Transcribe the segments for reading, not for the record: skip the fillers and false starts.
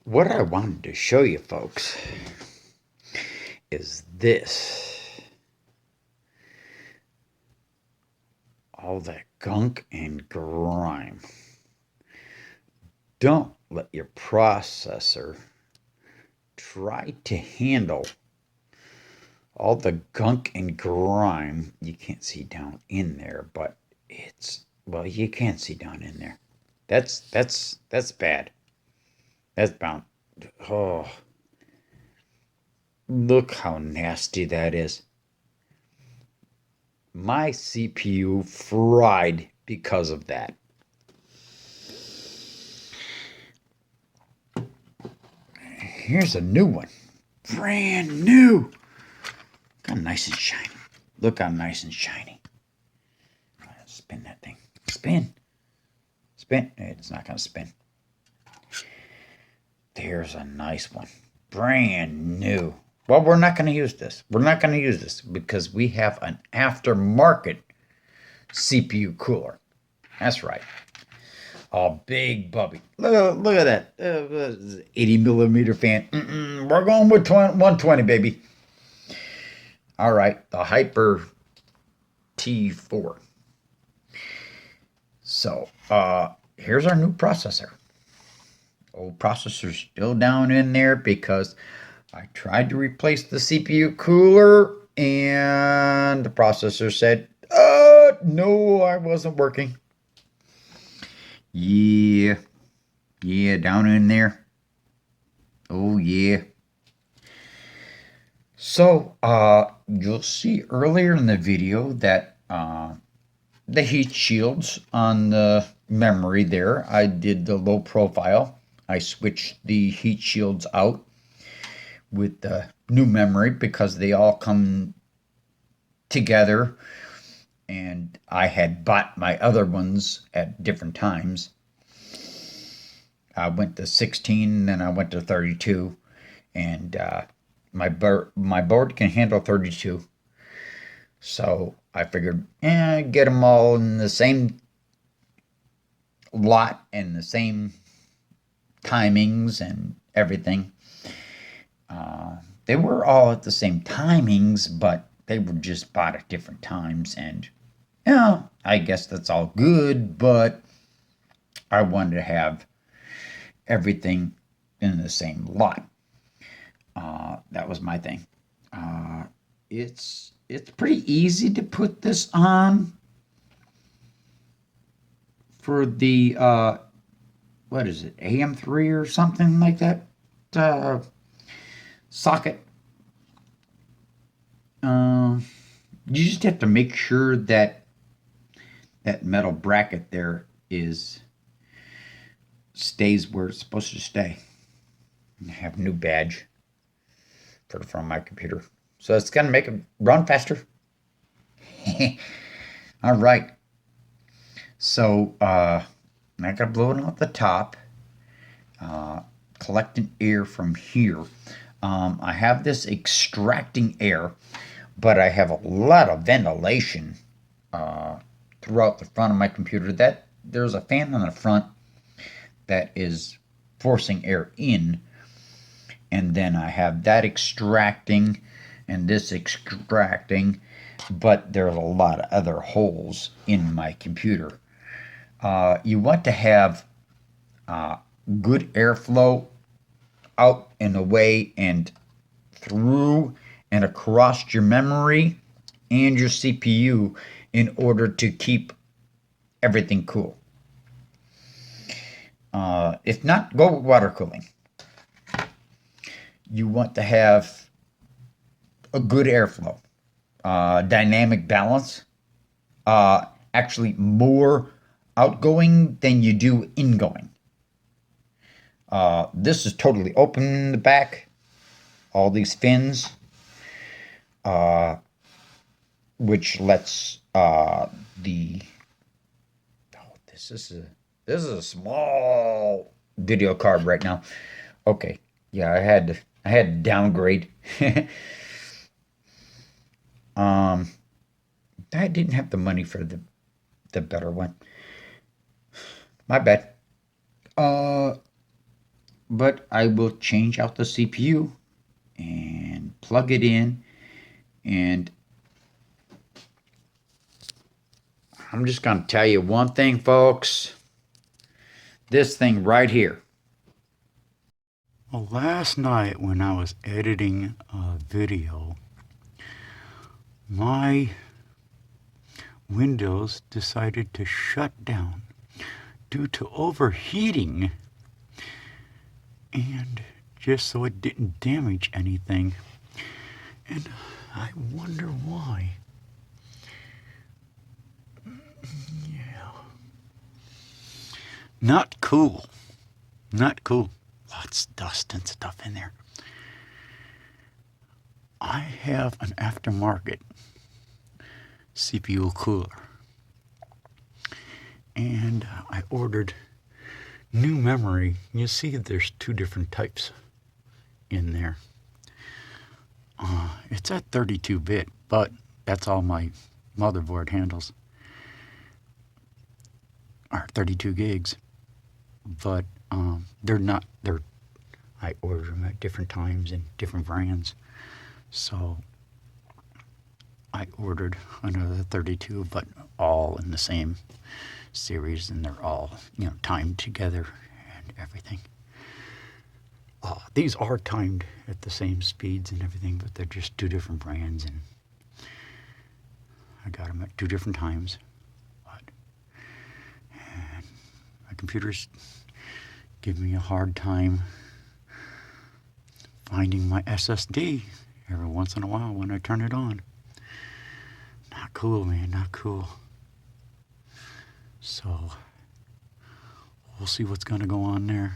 What I wanted to show you folks is this. All that gunk and grime. Don't let your processor try to handle all the gunk and grime. You can't see down in there, but well, you can see down in there. That's bad. That's bound. Oh, look how nasty that is. My CPU fried because of that. Here's a new one. Brand new. Look how nice and shiny. Look how nice and shiny. Spin that thing. Spin. Spin. It's not going to spin. There's a nice one. Brand new. Well, we're not going to use this. We're not going to use this because we have an aftermarket CPU cooler. That's right. Oh, big bubby. Look at that. 80 millimeter fan. We're going with 120, baby. All right. The Hyper T4. So, here's our new processor. Old processor's still down in there because I tried to replace the CPU cooler and the processor said, no, I wasn't working. Yeah, down in there. Oh, yeah. So, you'll see earlier in the video that the heat shields on the memory there, I did the low profile. I switched the heat shields out with the new memory because they all come together, and I had bought my other ones at different times. I went to 16, then I went to 32, and my board can handle 32. So I figured, get them all in the same lot and the same timings and everything. They were all at the same timings, but they were just bought at different times. And, I guess that's all good, but I wanted to have everything in the same lot. That was my thing. It's pretty easy to put this on for the what is it, AM3 or something like that socket. You just have to make sure that that metal bracket there stays where it's supposed to stay. I have a new badge for the front of my computer, so it's gonna make it run faster. All right. So I gotta blow it off the top, collecting air from here. I have this extracting air, but I have a lot of ventilation throughout the front of my computer. That there's a fan on the front that is forcing air in, and then I have that extracting and this extracting, but there's a lot of other holes in my computer. You want to have good airflow out and away and through and across your memory and your CPU in order to keep everything cool. If not, go with water cooling. You want to have a good airflow, dynamic balance, actually more outgoing than you do ingoing. This is totally open in the back. All these fins, which lets the. Oh, this is a small video card right now. Okay, yeah, I had to downgrade. I didn't have the money for the better one. My bad. but I will change out the CPU and plug it in, and I'm just going to tell you one thing, folks. This thing right here. Well, last night when I was editing a video, my Windows decided to shut down due to overheating, and just so it didn't damage anything. And I wonder why. Yeah. Not cool. Not cool. Lots of dust and stuff in there. I have an aftermarket CPU cooler, and I ordered new memory. You see there's two different types in there. It's at 32-bit, but that's all my motherboard handles, are 32 gigs. But they're not, I order them at different times in different brands. So I ordered another 32, but all in the same series, and they're all, timed together and everything. These are timed at the same speeds and everything, but they're just two different brands, and I got them at two different times. And my computer's giving me a hard time finding my SSD every once in a while when I turn it on. Not cool, man, not cool. So we'll see what's going to go on there.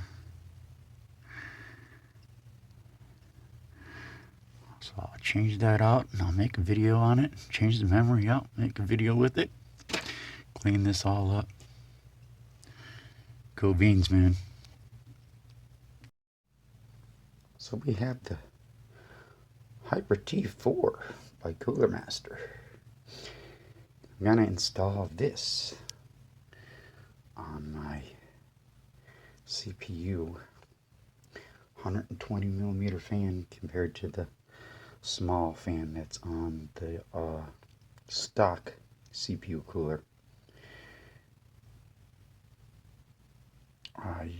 So I'll change that out, and I'll make a video on it, change the memory out, make a video with it, clean this all up. Go beans, man. So we have the Hyper T4 by Cooler Master. I'm going to install this on my CPU. 120 millimeter fan compared to the small fan that's on the stock CPU cooler. I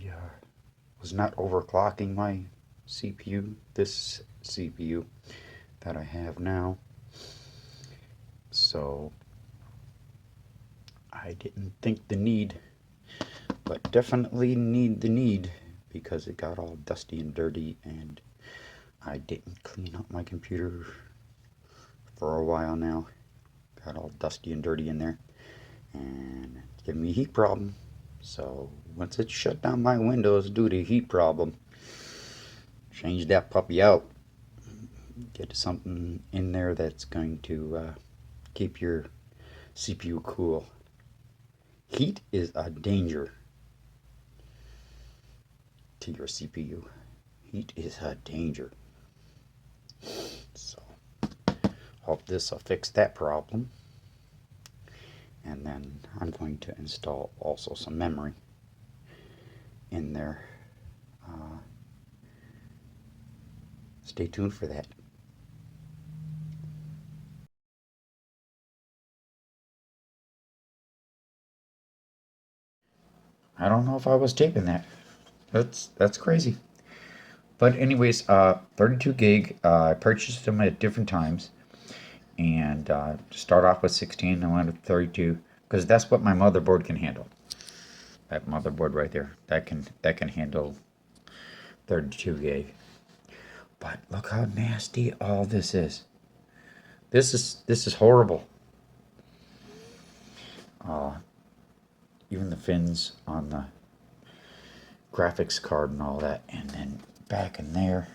was not overclocking my CPU, this CPU that I have now, so I didn't think the need, but definitely the need, because it got all dusty and dirty, and I didn't clean up my computer for a while now. Got all dusty and dirty in there, and it's giving me a heat problem. So once it shut down my Windows due to heat problem, change that puppy out. Get something in there that's going to keep your CPU cool. Heat is a danger to your CPU. Heat is a danger. So hope this will fix that problem. And then I'm going to install also some memory in there. Stay tuned for that. I don't know if I was taping that. That's crazy. But anyways, 32 gig. I purchased them at different times, and start off with 16 and went to 32 because that's what my motherboard can handle. That motherboard right there, that can handle 32 gig. But look how nasty all this is. This is horrible. Even the fins on the graphics card and all that, and then back in there.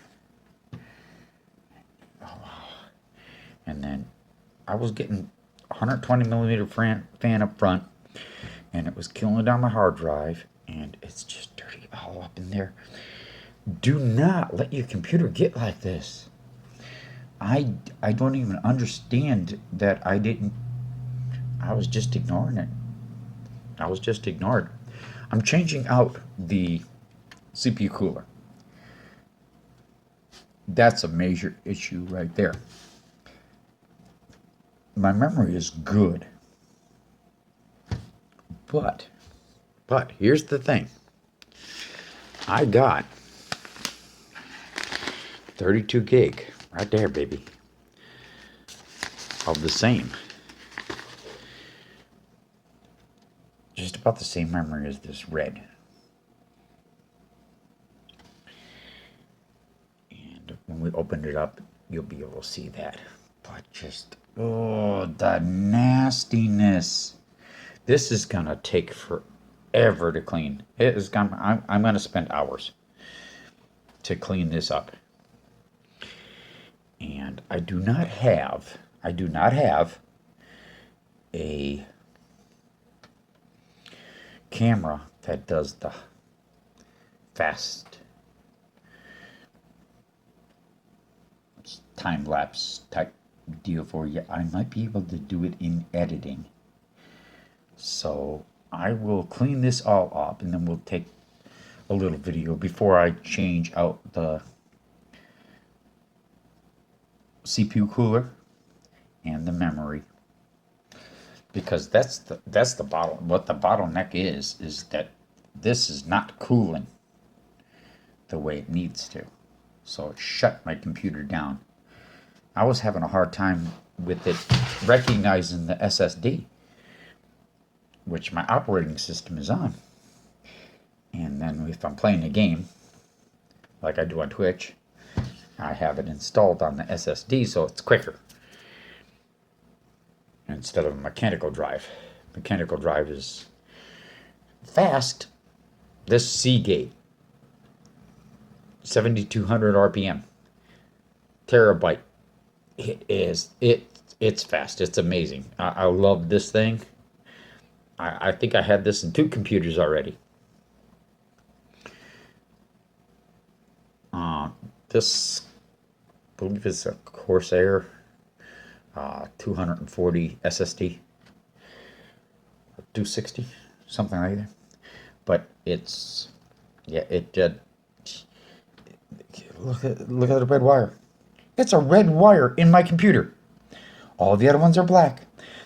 And then I was getting 120 millimeter fan up front, and it was killing down my hard drive, and it's just dirty all up in there. Do not let your computer get like this. I don't even understand that I was just ignoring it. I was just ignored. I'm changing out the CPU cooler. That's a major issue right there. My memory is good, but here's the thing. I got 32 gig right there, baby, of the same, just about the same memory as this red. And when we open it up, you'll be able to see that. But just, oh, the nastiness. This is gonna take forever to clean. It is gonna, I'm gonna spend hours to clean this up. And I do not have a camera that does the fast time lapse type deal for you. I might be able to do it in editing. So I will clean this all up and then we'll take a little video before I change out the CPU cooler and the memory, because that's the bottle. What the bottleneck is that this is not cooling the way it needs to, so it shut my computer down. I was having a hard time with it recognizing the SSD, which my operating system is on. And then if I'm playing a game, like I do on Twitch, I have it installed on the SSD so it's quicker. Instead of a mechanical drive. Mechanical drive is fast. This Seagate, 7200 RPM, terabyte. It's fast. It's amazing. I love this thing. I think I had this in 2 computers already. This, I believe, is a Corsair 240 SSD, 260, something like that. But it's, yeah, it did. Look at the red wire. It's a red wire in my computer. All the other ones are black.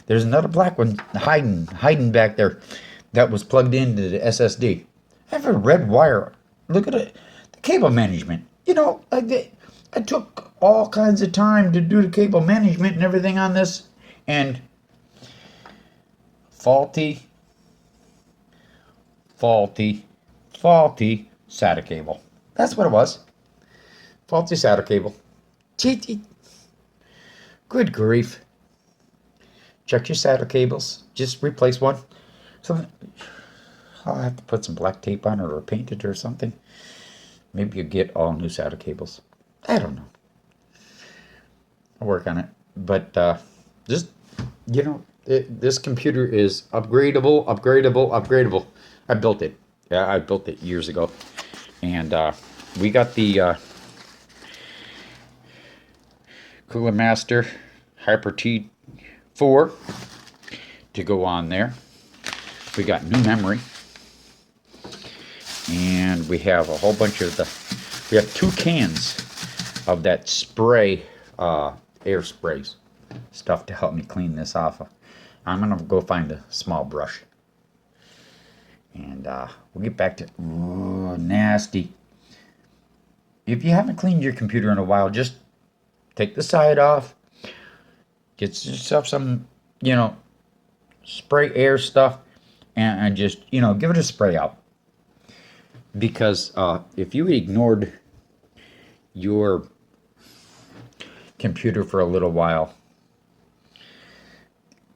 There's another black one hiding back there that was plugged into the SSD. I have a red wire. Look at it. The cable management. You know, I took all kinds of time to do the cable management and everything on this. And faulty SATA cable. That's what it was. Faulty SATA cable. Good grief. Check your SATA cables. Just replace one. So I'll have to put some black tape on it or paint it or something. Maybe you get all new SATA cables. I don't know. I'll work on it. But just, you know, this computer is upgradable. I built it. Yeah, I built it years ago. And we got the Cooler Master Hyper T4 to go on there. We got new memory. And we have a whole bunch of we have 2 cans of that spray, air sprays stuff to help me clean this off. I'm going to go find a small brush. And we'll get back to, ooh, nasty. If you haven't cleaned your computer in a while, just take the side off. Get yourself some, you know, spray air stuff. And just, you know, give it a spray out. Because if you ignored your computer for a little while,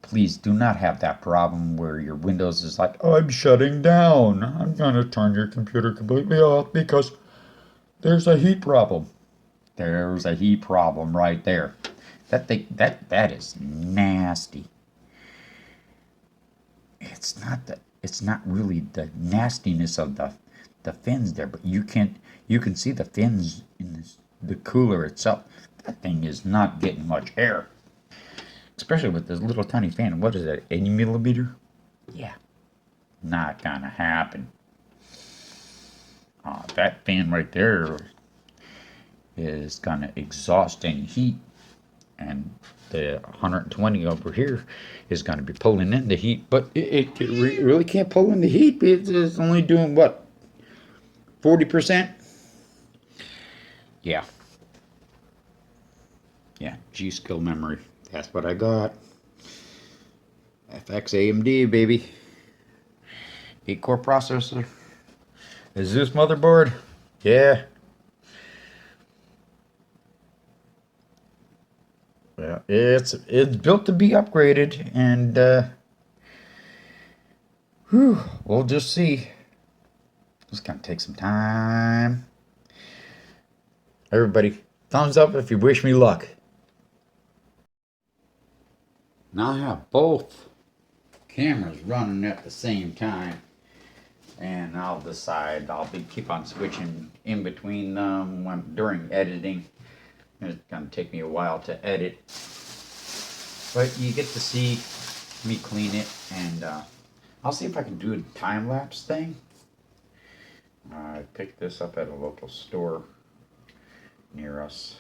please do not have that problem where your Windows is like, oh, I'm shutting down. I'm going to turn your computer completely off because there's a heat problem. There's a heat problem right there. That is nasty. It's not really the nastiness of the fins there, but you can see the fins in the cooler itself. That thing is not getting much air, especially with this little tiny fan. What is that, 80 millimeter? Yeah, not gonna happen. That fan right there, is going to exhaust any heat, and the 120 over here is going to be pulling in the heat, but it really can't pull in the heat. It's only doing what, 40%? Yeah, yeah, G.SKILL memory. That's what I got. FX AMD, baby. 8-core processor. ASUS motherboard. Yeah. Yeah, it's built to be upgraded, and we'll just see. It's gonna take some time. Everybody, thumbs up if you wish me luck. Now I have both cameras running at the same time, and I'll decide. I'll keep on switching in between them during editing. It's gonna take me a while to edit, but you get to see me clean it, and I'll see if I can do a time lapse thing. I picked this up at a local store near us.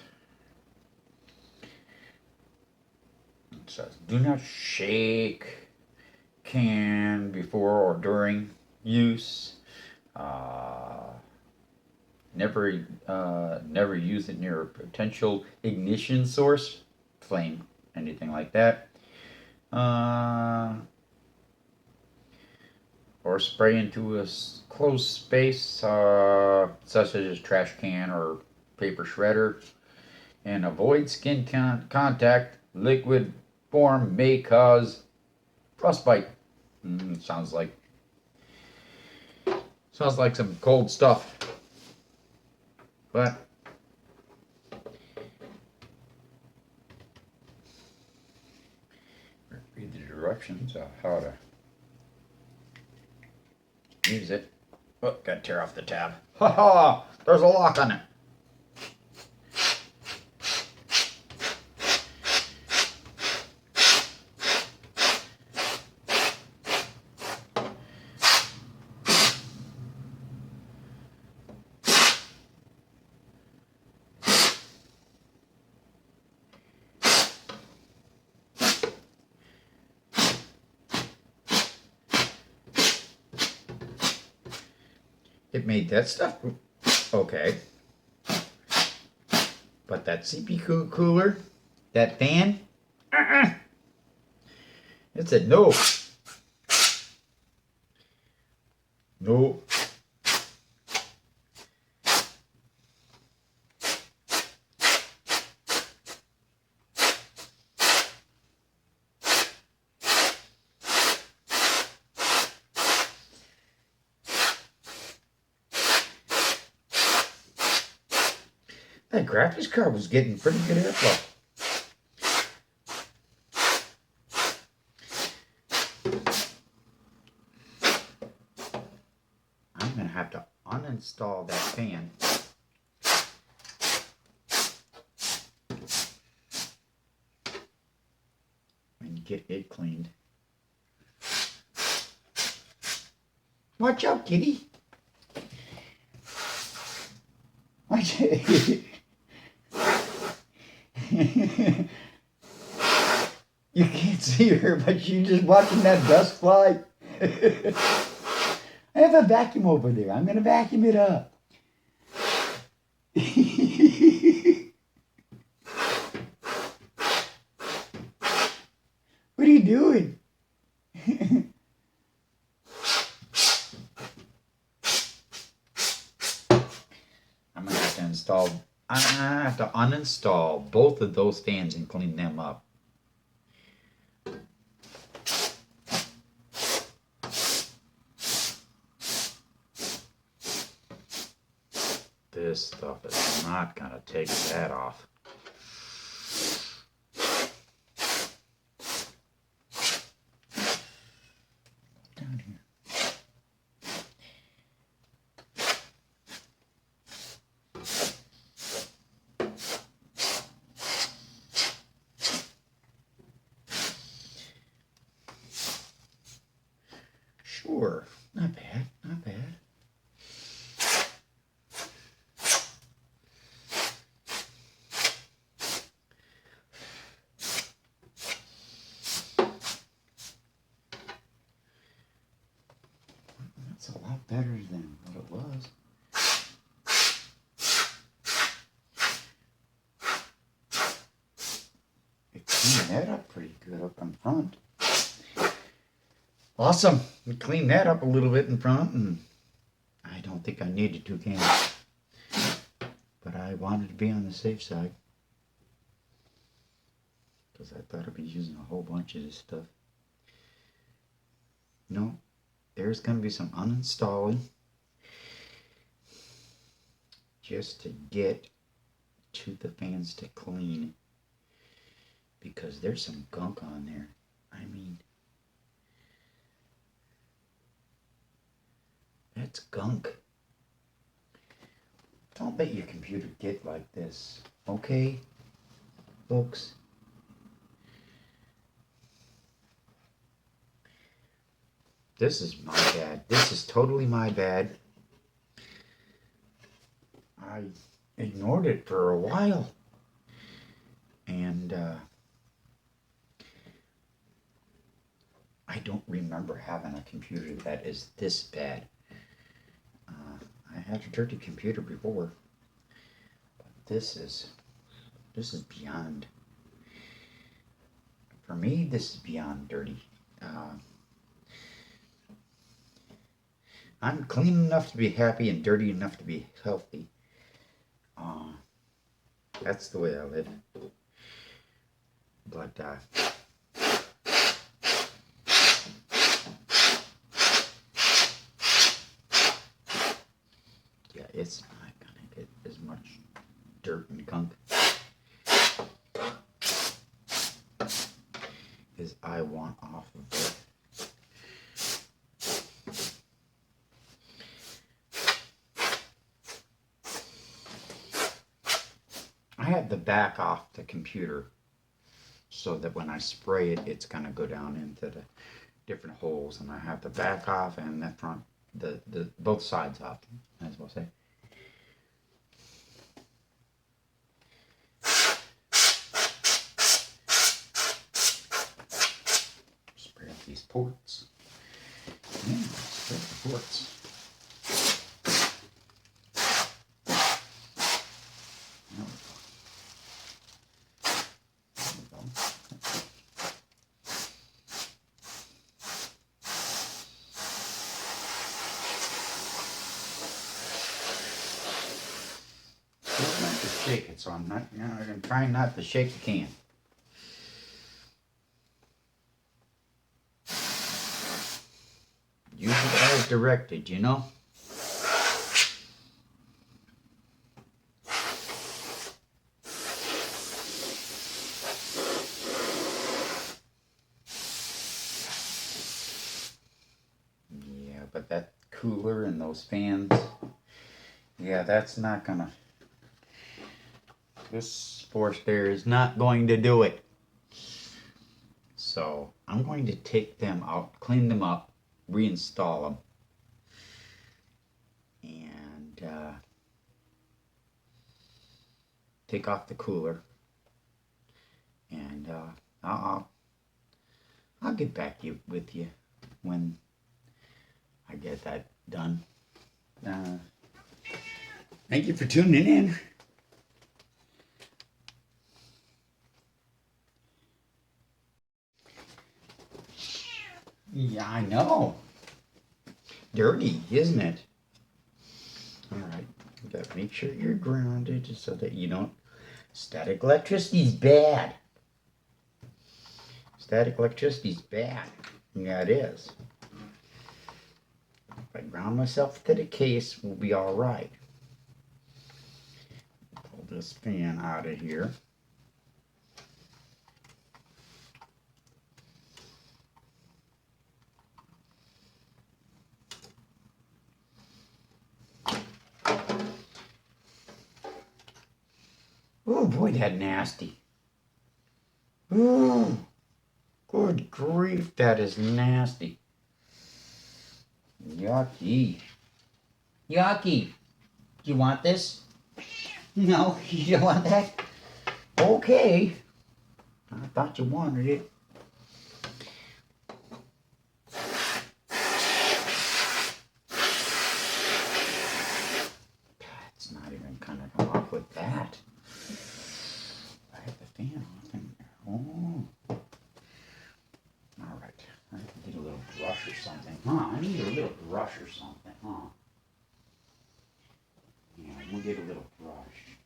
It says, do not shake can before or during use. Never use it near a potential ignition source, flame, anything like that. Or spray into a closed space, such as a trash can or paper shredder, and avoid skin contact. Liquid form may cause frostbite. Sounds like some cold stuff, but read the directions of how to use it. Oh, gotta tear off the tab. Ha ha! There's a lock on it. It made that stuff okay, but that CPU cooler, that fan, it said no, no. That graphics card was getting pretty good airflow. I'm gonna have to uninstall that fan and get it cleaned. Watch out, kitty. Watch it. You can't see her, but she's just watching that dust fly. I have a vacuum over there. I'm going to vacuum it up. What are you doing? I'm going to have to uninstall both of those fans and clean them up. This stuff is not going to take that off. Down here. Sure, not bad, not bad. It's a lot better than what it was. It cleaned that up pretty good up in front. Awesome. We cleaned that up a little bit in front, and I don't think I needed 2 cans. But I wanted to be on the safe side, because I thought I'd be using a whole bunch of this stuff. No, there's going to be some uninstalling just to get to the fans to clean, because there's some gunk on there. I mean, that's gunk. Don't let your computer get like this, okay, folks? This is my bad. This is totally my bad. I ignored it for a while. And I don't remember having a computer that is this bad. I had a dirty computer before, but this is beyond. For me, this is beyond dirty. I'm clean enough to be happy and dirty enough to be healthy. That's the way I live. But yeah, it's not gonna get as much dirt and gunk as I want off of it. I have the back off the computer so that when I spray it, it's going to go down into the different holes, and I have the back off and the front, the both sides off, as well say. Spray up these ports. Yeah, spray up the ports. Shake it, so I'm not, I'm trying not to shake the can. Use it as directed, you know? Yeah, but that cooler and those fans, yeah, that's not gonna... This forced air is not going to do it. So I'm going to take them out, clean them up, reinstall them, and take off the cooler. And I'll get back with you when I get that done. Thank you for tuning in. Yeah, I know. Dirty, isn't it? Alright, you gotta make sure you're grounded so that you don't... Static electricity's bad. Static electricity's bad. Yeah, it is. If I ground myself to the case, we'll be alright. Pull this fan out of here. Oh boy, that nasty. Ooh, good grief, that is nasty. Yucky. Yucky. Do you want this? No, you don't want that? Okay. I thought you wanted it. brush or something. Huh, I need a little brush or something, huh? Yeah, I'm gonna get a little brush.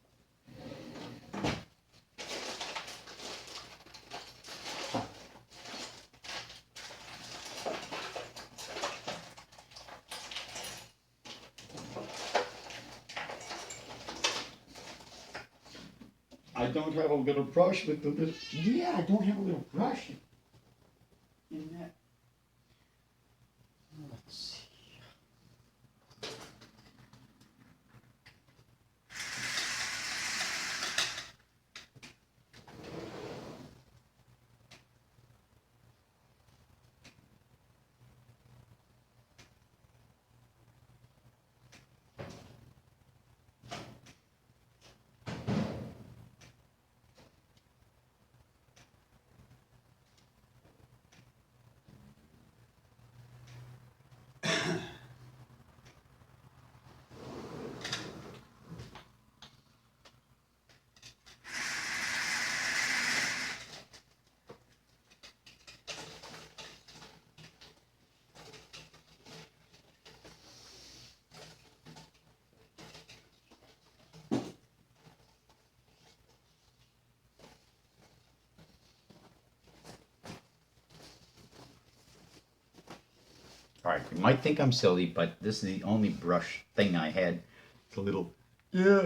I don't have a little brush with the little. Yeah, I don't have a little brush in that. Let's see. All right, you might think I'm silly, but this is the only brush thing I had. It's a little, yeah,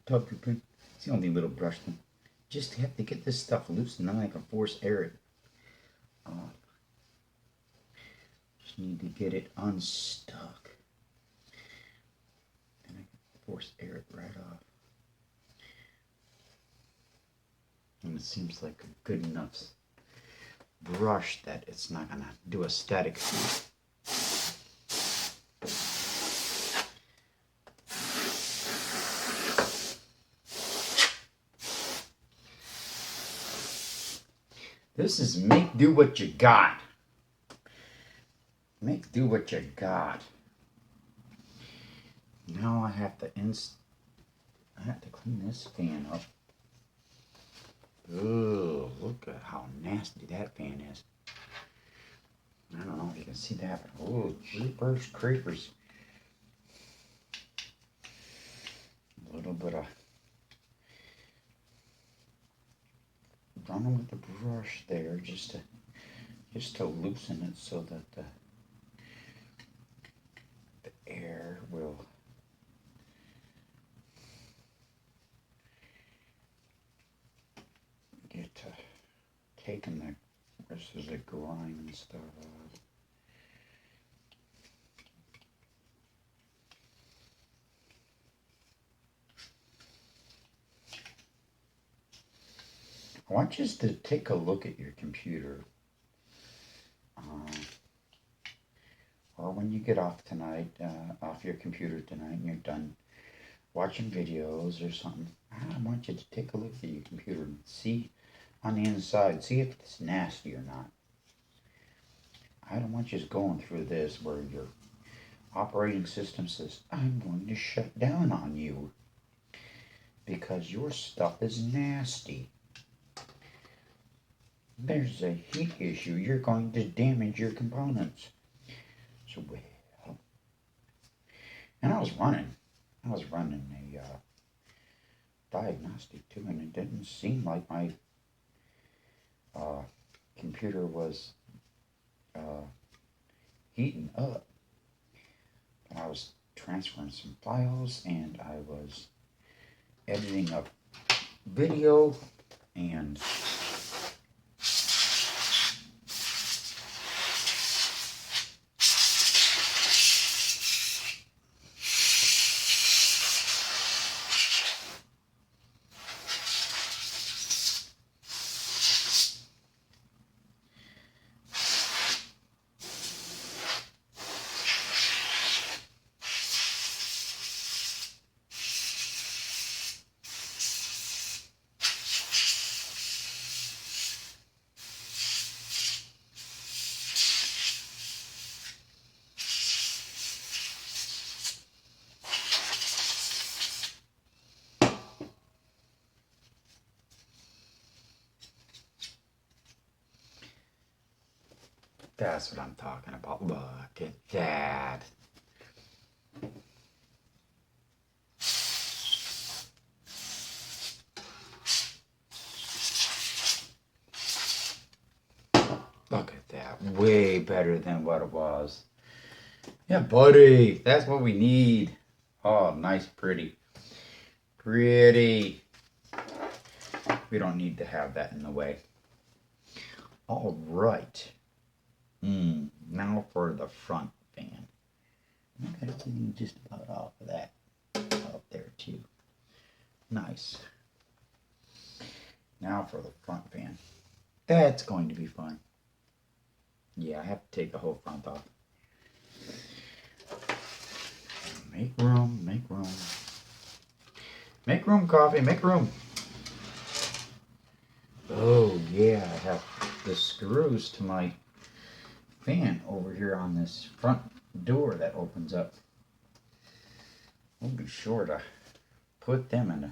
tuck your pin. It's the only little brush thing. Just have to get this stuff loose and then I can force air it. Just need to get it unstuck. And I can force air it right off. And it seems like a good enough brush that it's not gonna do a static. This is make do what you got. Make do what you got. Now I have to clean this fan up. Oh, look at how nasty that fan is. I don't know if you can see that, but oh, jeepers creepers. A little bit of running with the brush there just to loosen it so that the air will get to taking the rest of the grime and stuff out. I want you to take a look at your computer, or when you get off tonight, off your computer tonight, and you're done watching videos or something. I want you to take a look at your computer and see on the inside, see if it's nasty or not. I don't want you going through this where your operating system says, I'm going to shut down on you because your stuff is nasty. There's a heat issue. You're going to damage your components. So, well, and I was running a diagnostic too, and it didn't seem like my computer was heating up. But I was transferring some files, and I was editing up video, and That's what I'm talking about. Look at that. Look at that. Way better than what it was. Yeah, buddy. That's what we need. Oh, nice, pretty. Pretty. We don't need to have that in the way. All right. Now for the front fan. I got getting just about off of that up there too. Nice. Now for the front fan. That's going to be fun. Yeah, I have to take the whole front off. Make room, make room. Make room, coffee, make room. Oh yeah, I have the screws to my fan over here on this front door that opens up. We'll be sure to put them in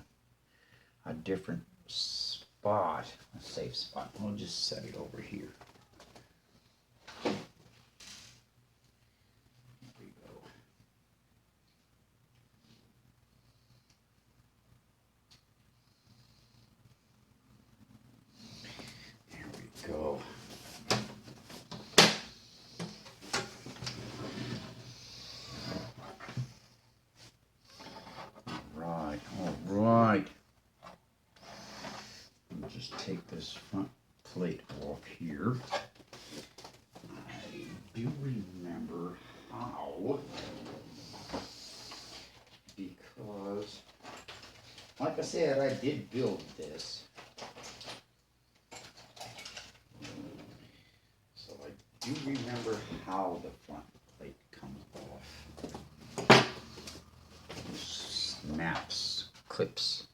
a different spot, a safe spot. We'll just set it over here. There we go. There we go. All right. I'll just take this front plate off here. I do remember how, because, like I said, I did build this. So I do remember how the front plate comes off. Snaps, clips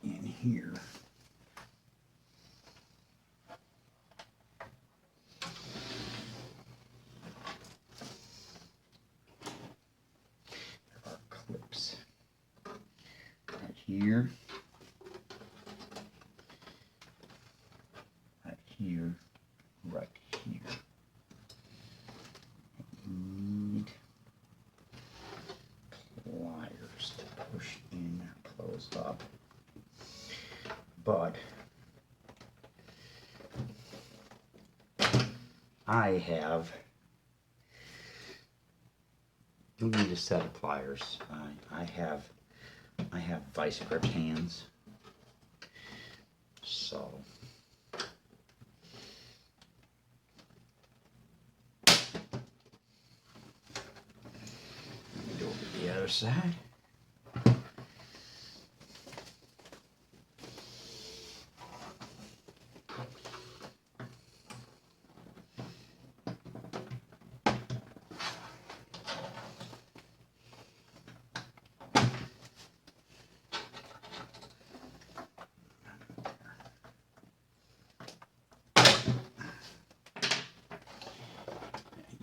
in here. There are clips right here, right here, right here. Need pliers to push in, close up. But I have, you'll need a set of pliers. I have vice grip hands, so let me go to the other side.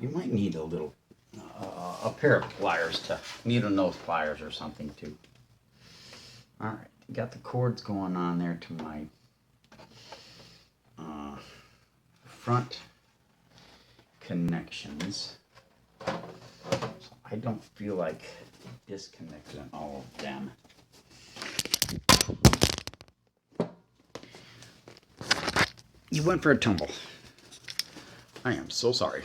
You might need a little, a pair of pliers to, needle nose pliers or something too. All right, got the cords going on there to my front connections. So I don't feel like disconnecting all of them. You went for a tumble. I am so sorry.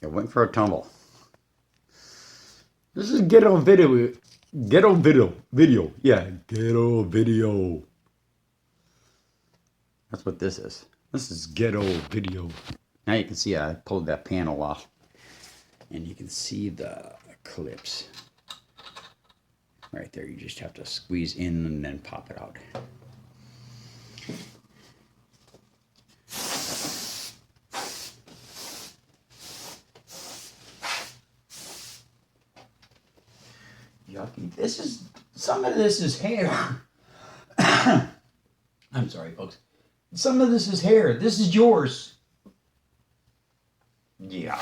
You went for a tumble. This is ghetto video. Ghetto video. Yeah, ghetto video. That's what this is. This is ghetto video. Now you can see I pulled that panel off. And you can see the clips. Right there, you just have to squeeze in and then pop it out. Yucky. This is, some of this is hair. I'm sorry, folks. Some of this is hair. This is yours. Yeah.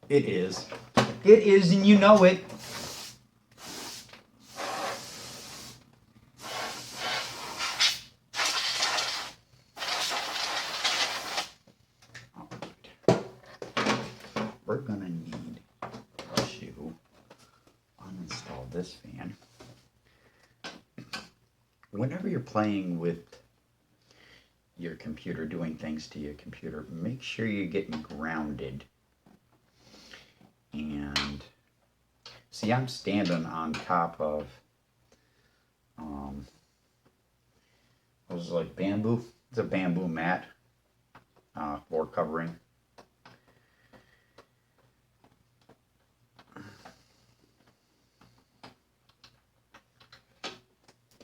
It is. It is, and you know it. We're gonna need to uninstall this fan. Whenever you're playing with your computer, doing things to your computer, make sure you're getting grounded. And see, I'm standing on top of what was it, like bamboo? It's a bamboo mat floor covering.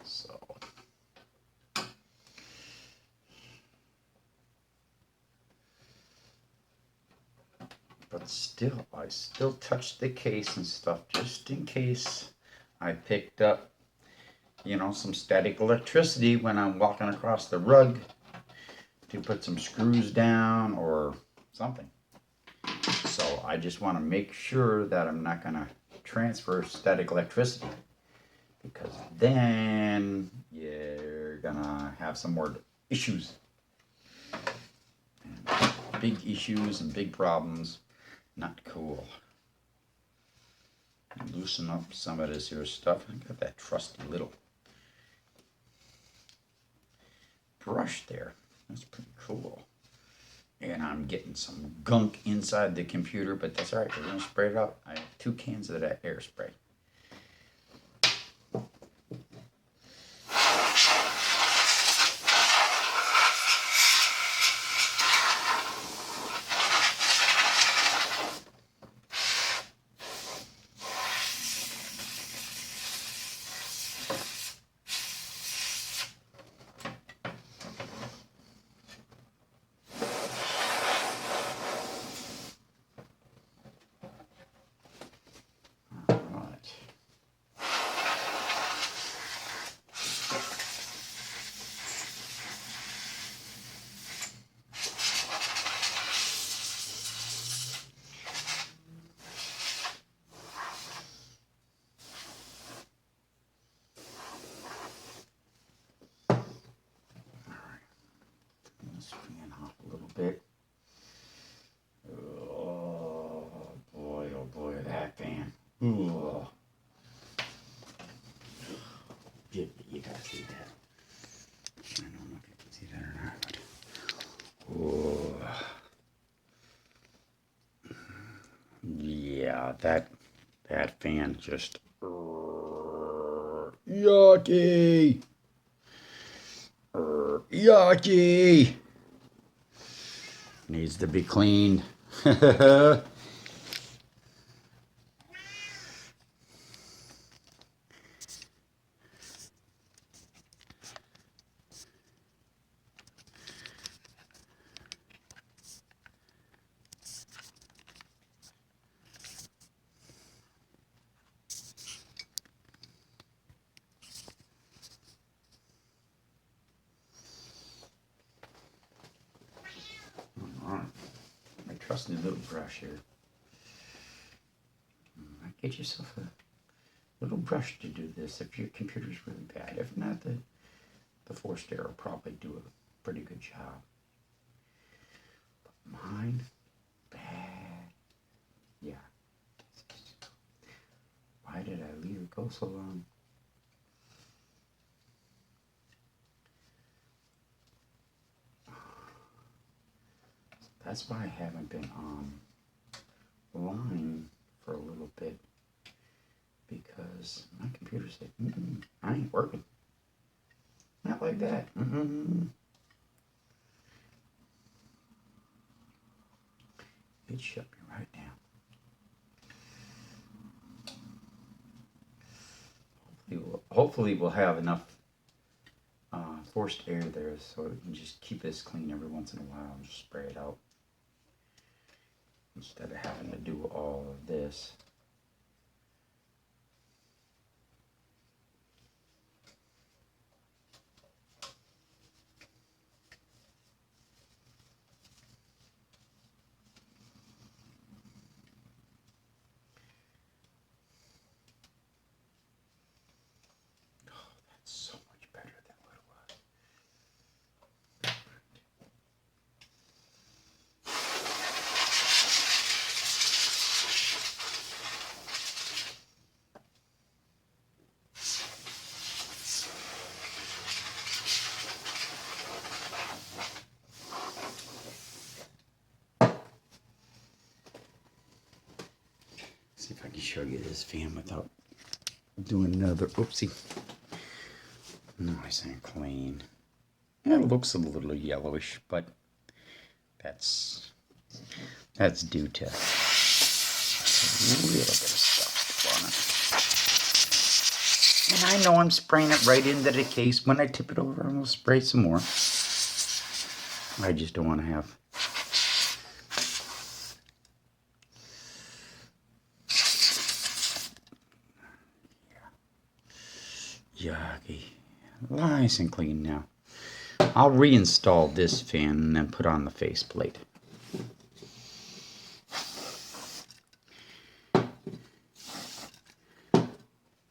So but still, I still touch the case and stuff just in case I picked up, you know, some static electricity when I'm walking across the rug to put some screws down or something. So I just want to make sure that I'm not going to transfer static electricity, because then you're going to have some more issues. And big issues and big problems. Not cool. Loosen up some of this here stuff. I got that trusty little brush there. That's pretty cool. And I'm getting some gunk inside the computer, but that's alright. We're going to spray it out. I have 2 cans of that air spray. Fan off a little bit. Oh boy, that fan. Ooh. You gotta see that. I don't know if you can see that or not, but yeah, that fan just yucky. Yucky. Needs to be cleaned. Alright. My trusty little brush here. Get yourself a little brush to do this if your computer's really bad. If not, the forced air will probably do a pretty good job. But mine, bad. Yeah. Why did I leave it go so long? That's why I haven't been online for a little bit, because my computer said, I ain't working. Not like that. It shut me right down. Hopefully we'll have enough forced air there so we can just keep this clean every once in a while and just spray it out, instead of having to do all of this. show you this fan without doing another oopsie. Nice and clean. It looks a little yellowish, but that's due to a little bit of stuff on it. And I know I'm spraying it right into the case. When I tip it over, I'm going to spray some more. I just don't want to have yucky. Nice and clean now. I'll reinstall this fan and then put on the faceplate.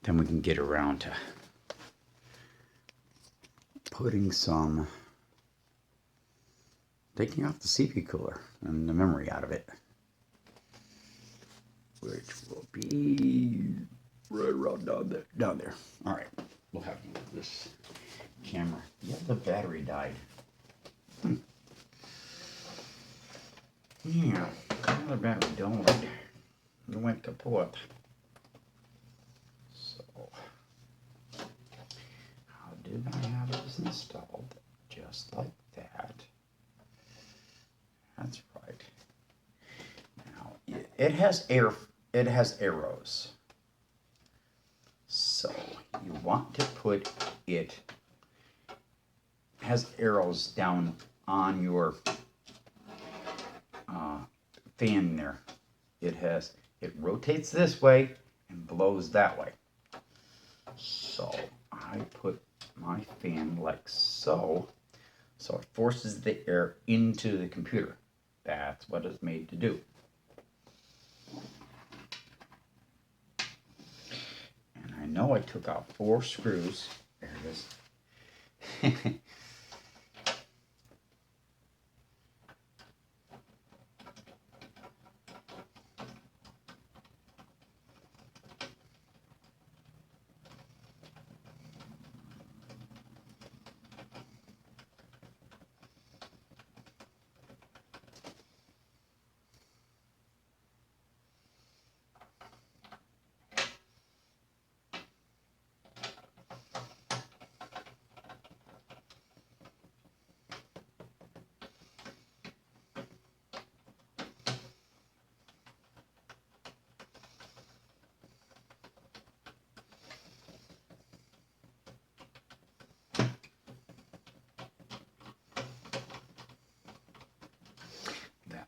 Then we can get around to putting some, taking off the CPU cooler and the memory out of it, which will be right around down there. All right, we'll have to move this camera. Yeah, the battery died. Yeah, the battery died. It went kaput. So, how did I have this installed? Just like that. That's right. Now it has arrows. So you want to put it has arrows down on your fan there. It rotates this way and blows that way. So I put my fan like so. So it forces the air into the computer. That's what it's made to do. And I know I took out 4 screws. There it is.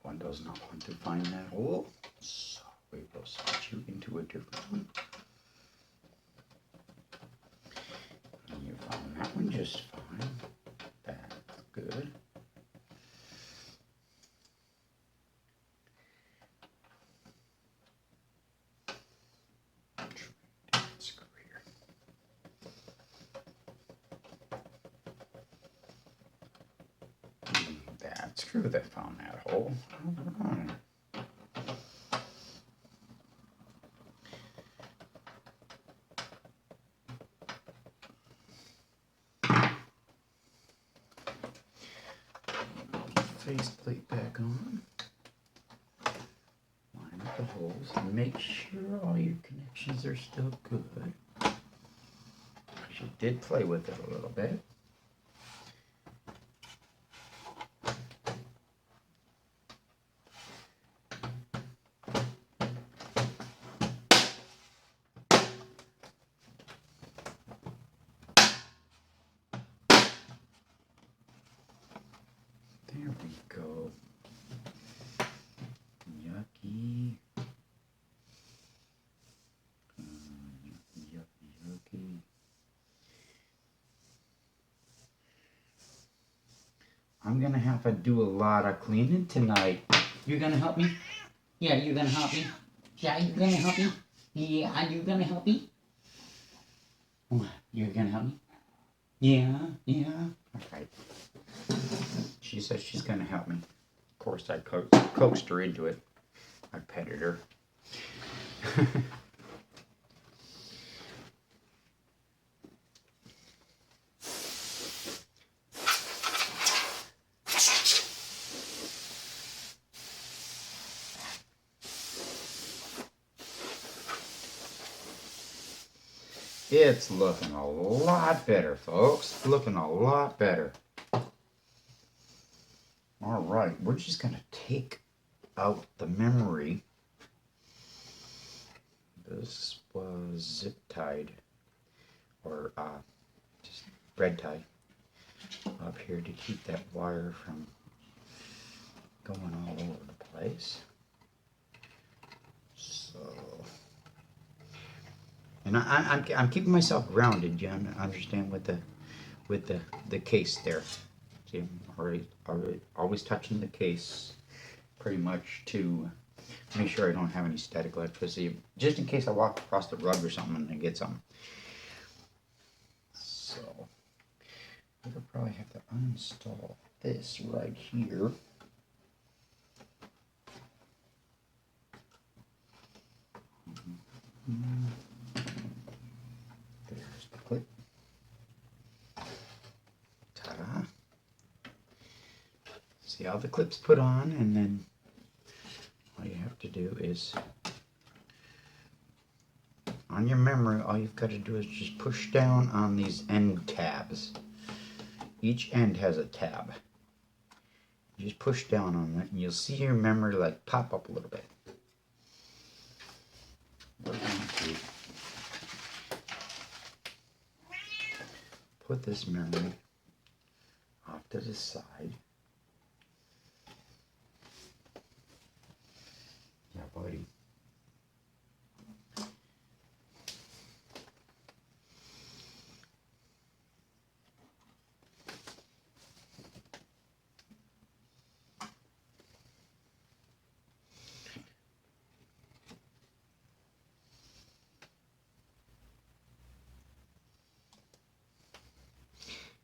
One does not want to find that hole, so we will switch you into a different one. And you found that one just fine. That's good. Screw here. That screw that found that hole. Faceplate back on. Line up the holes and make sure all your connections are still good. You did play with it a little bit. There we go. Yucky. Yucky. I'm gonna have to do a lot of cleaning tonight. You gonna help me? Yeah, you gonna help me? Yeah, you gonna help me? Yeah, you gonna help me? You're gonna help me? Yeah. All right. She says she's gonna help me. Of course, I coaxed her into it. I petted her. It's looking a lot better, folks. Looking a lot better. All right, we're just going to take out the memory. This was zip tied, or just bread tied up here to keep that wire from going all over the place. So, and I'm keeping myself grounded. You understand with the case there. See, I'm always touching the case pretty much to make sure I don't have any static electricity, just in case I walk across the rug or something and I get something. So, we'll probably have to uninstall this right here. There's the clip. Ta-da. See how the clip's put on, and then all you have to do is, on your memory, all you've got to do is just push down on these end tabs. Each end has a tab. You just push down on it, and you'll see your memory like pop up a little bit. We're going to put this memory off to the side. Yeah, buddy.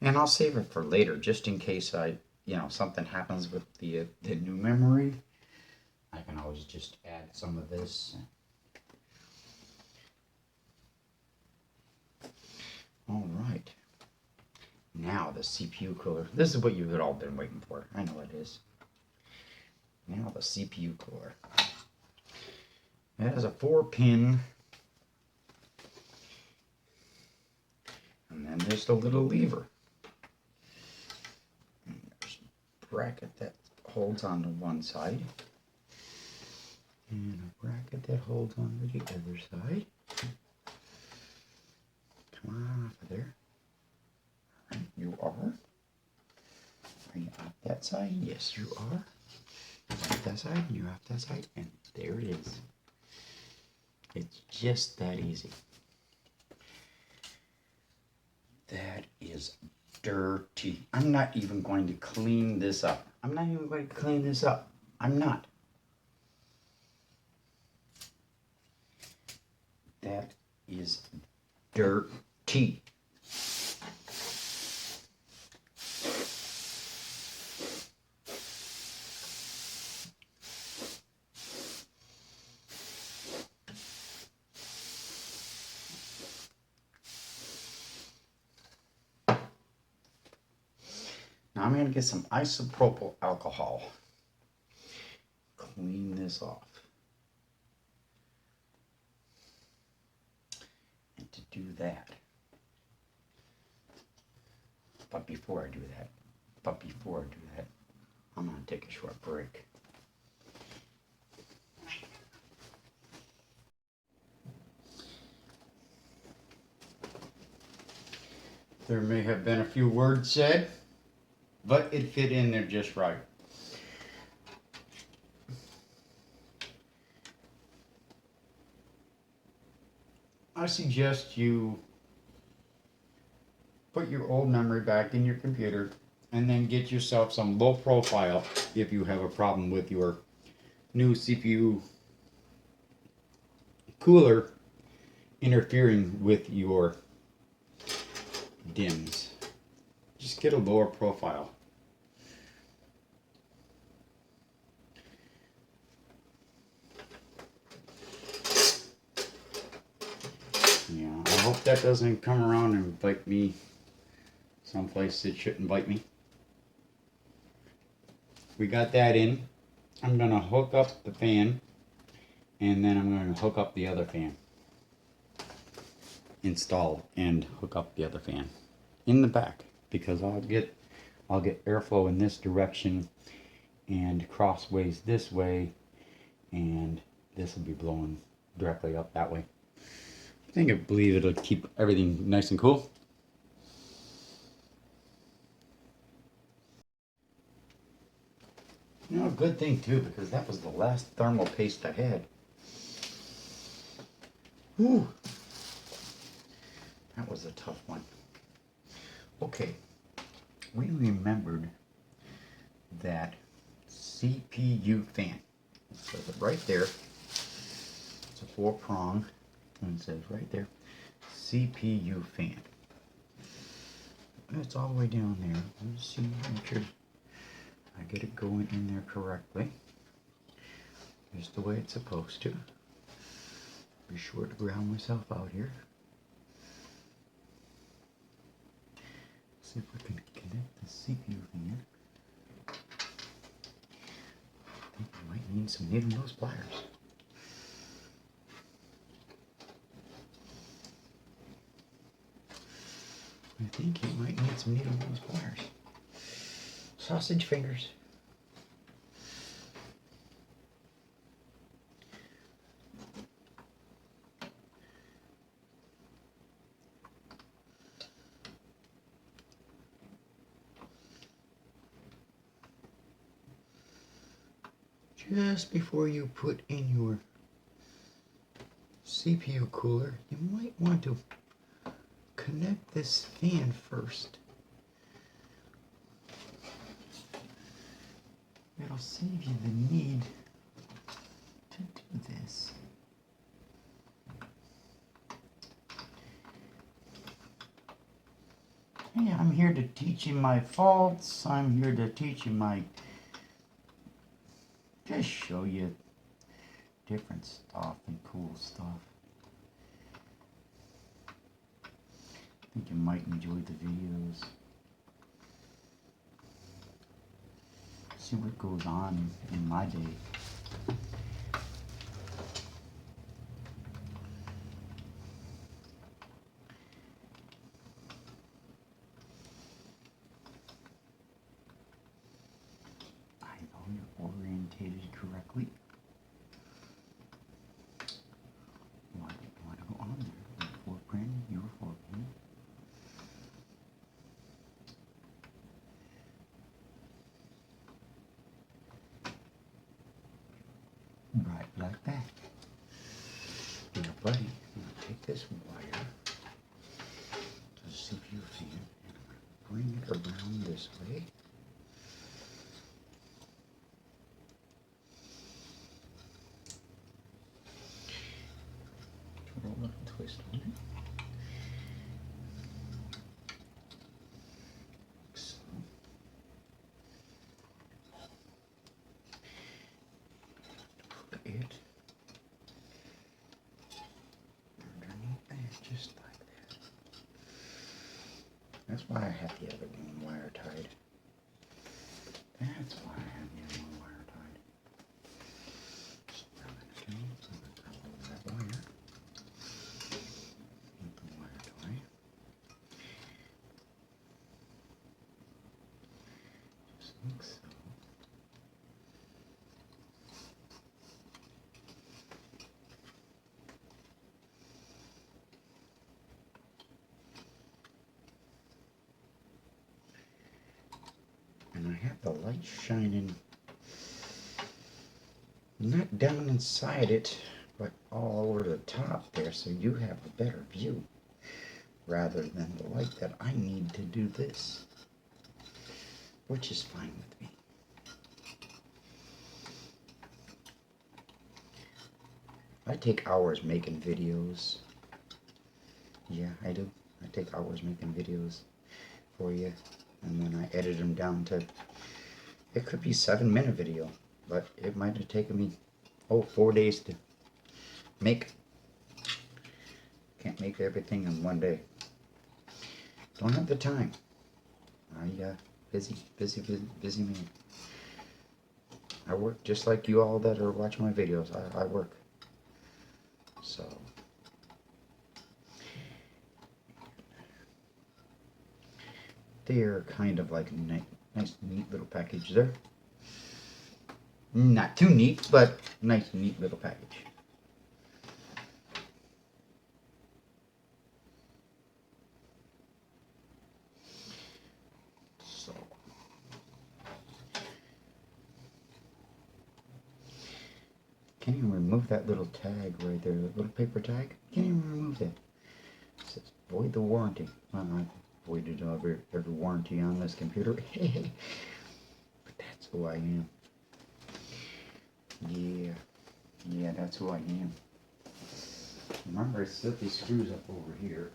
And I'll save it for later, just in case something happens with the new memory. I can always just add some of this. All right. Now the CPU cooler. This is what you had all been waiting for. I know it is. Now the CPU cooler. It has a 4-pin. And then there's the little lever. And there's a bracket that holds on to one side. And a bracket that holds on to the other side. Come on off of there. All right, you are. Are you off that side? Yes, you are. You're off that side, you're off that side, and there it is. It's just that easy. That is dirty. I'm not even going to clean this up. I'm not even going to clean this up. I'm not. That is dirty. Now I'm going to get some isopropyl alcohol. Clean this off. And to do that, but before I do that, I'm going to take a short break. There may have been a few words said, but it fit in there just right. I suggest you put your old memory back in your computer and then get yourself some low profile if you have a problem with your new CPU cooler interfering with your DIMMs. Just get a lower profile. Yeah, I hope that doesn't come around and bite me someplace it shouldn't bite me. We got that in. I'm going to hook up the fan, and then I'm going to hook up the other fan. install and hook up the other fan in the back, because I'll get airflow in this direction and crossways this way, and this will be blowing directly up that way. I believe it'll keep everything nice and cool. You know, a good thing too, because that was the last thermal paste I had. Whew. That was a tough one. Okay, we remembered that CPU fan. It says it right there. It's a 4-prong, and it says right there, CPU fan. It's all the way down there. Let's see, make sure I get it going in there correctly. Just the way it's supposed to. Be sure to ground myself out here. See if we can connect the CPU fan. I think I might need some needle nose pliers. I think you might need some needle nose pliers. Sausage fingers. Just before you put in your CPU cooler, you might want to connect this fan first. It'll save you the need to do this. Hey, I'm here to teach you my faults. I'm here to teach you my... just show you different stuff and cool stuff. I think you might enjoy the videos. See what goes on in my day. I know you're orientated correctly. Why do you want to go on there? Your 4-pin, your 4-pin. Right like that. Now, buddy, I'm going to take this wire to the CPU fan and I'm going to bring it around this way. Throw a little twist on it. So. Put it underneath there, just like that. That's why I have the other one wire tied. That's why I have the other one wire tied. So what I'm going to do is I'm going to grab all that wire. With the wire tie. Just like so. And I have the light shining not down inside it, but all over the top there, so you have a better view rather than the light that I need to do this, which is fine with me. I take hours making videos. Yeah, I do. I take hours making videos for you, and then I edit them down to, it could be 7-minute video, but it might have taken me 4 days to make. Can't make everything in one day. Don't have the time. Busy man. I work just like you all that are watching my videos. I work. So They're kind of like a nice, neat little package there. Not too neat, but nice, neat little package. So, can't even remove that little tag right there, that little paper tag. Can't even remove that. It says void the warranty. Well, I voided every warranty on this computer. But that's who I am. Yeah, that's who I am. Remember, I set these screws up over here.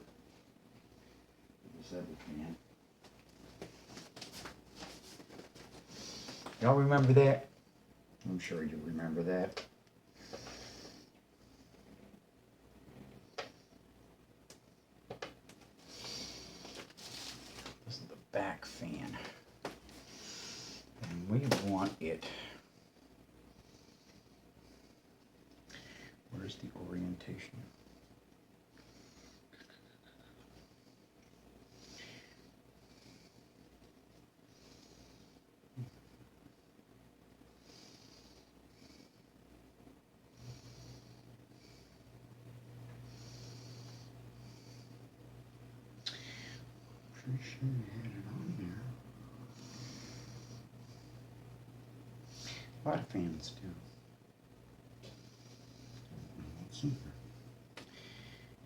Y'all remember that? I'm sure you remember that. This is the back fan. And we want it. Where's the orientation? Pretty sure you had it on there. A lot of fans do. Let's see.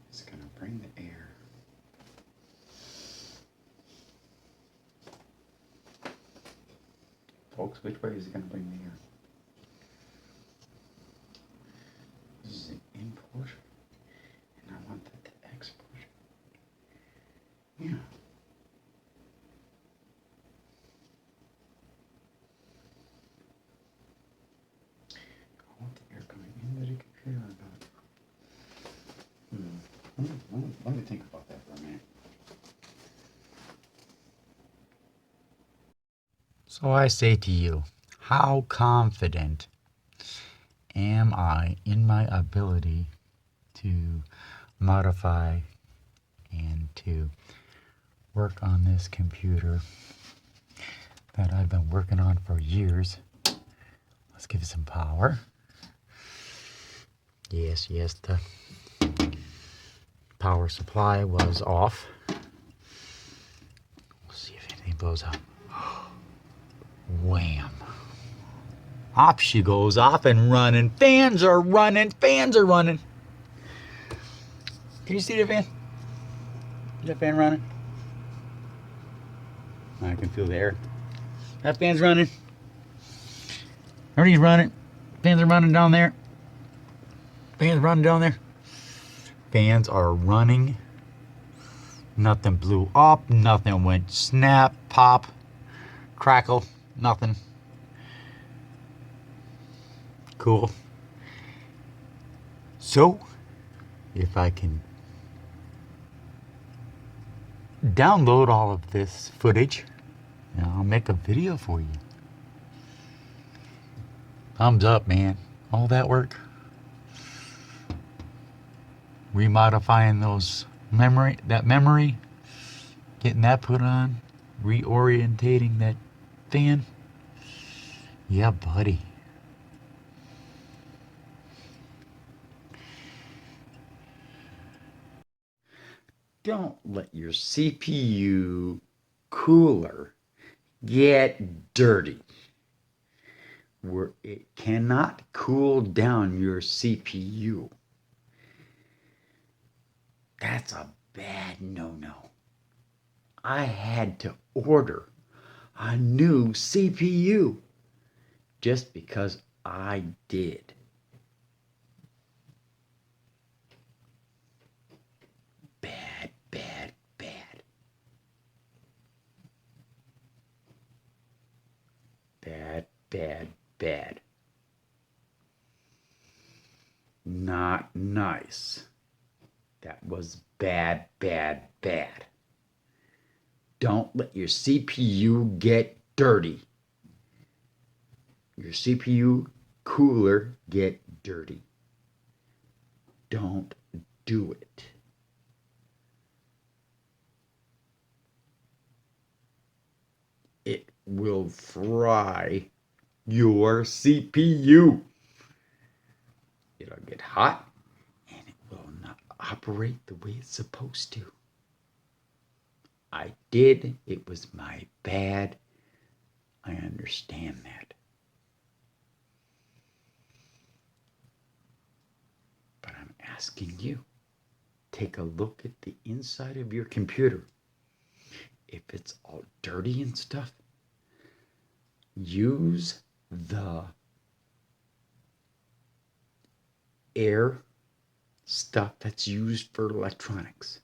It's gonna bring the air. Folks, which way is it gonna bring the air? This is an import, and I want that to export. Yeah. I want the air coming into the computer or not. Let me think about that for a minute. So I say to you, how confident am I in my ability to modify and to work on this computer that I've been working on for years? Let's give it some power. Yes, the power supply was off. We'll see if anything blows up. Wham. Off she goes, off and running. Fans are running. Can you see the fan? Is that fan running? I can feel the air. That fan's running. Everything's running. Fans are running down there. Fans are running. Nothing blew up. Nothing went snap, pop, crackle. Nothing. Cool. So, if I can download all of this footage, and I'll make a video for you. Thumbs up, man. All that work. Remodifying that memory, getting that put on, reorientating that fan. Yeah, buddy. Don't let your CPU cooler get dirty where it cannot cool down your CPU. That's a bad no-no. I had to order a new CPU just because I did. Bad. Bad. Not nice. That was bad. Don't let your CPU get dirty. Your CPU cooler get dirty. Don't do it. will fry your CPU. It'll get hot and it will not operate the way it's supposed to. I did. It was my bad. I understand that. But I'm asking you, take a look at the inside of your computer. If it's all dirty and stuff, use the air stuff that's used for electronics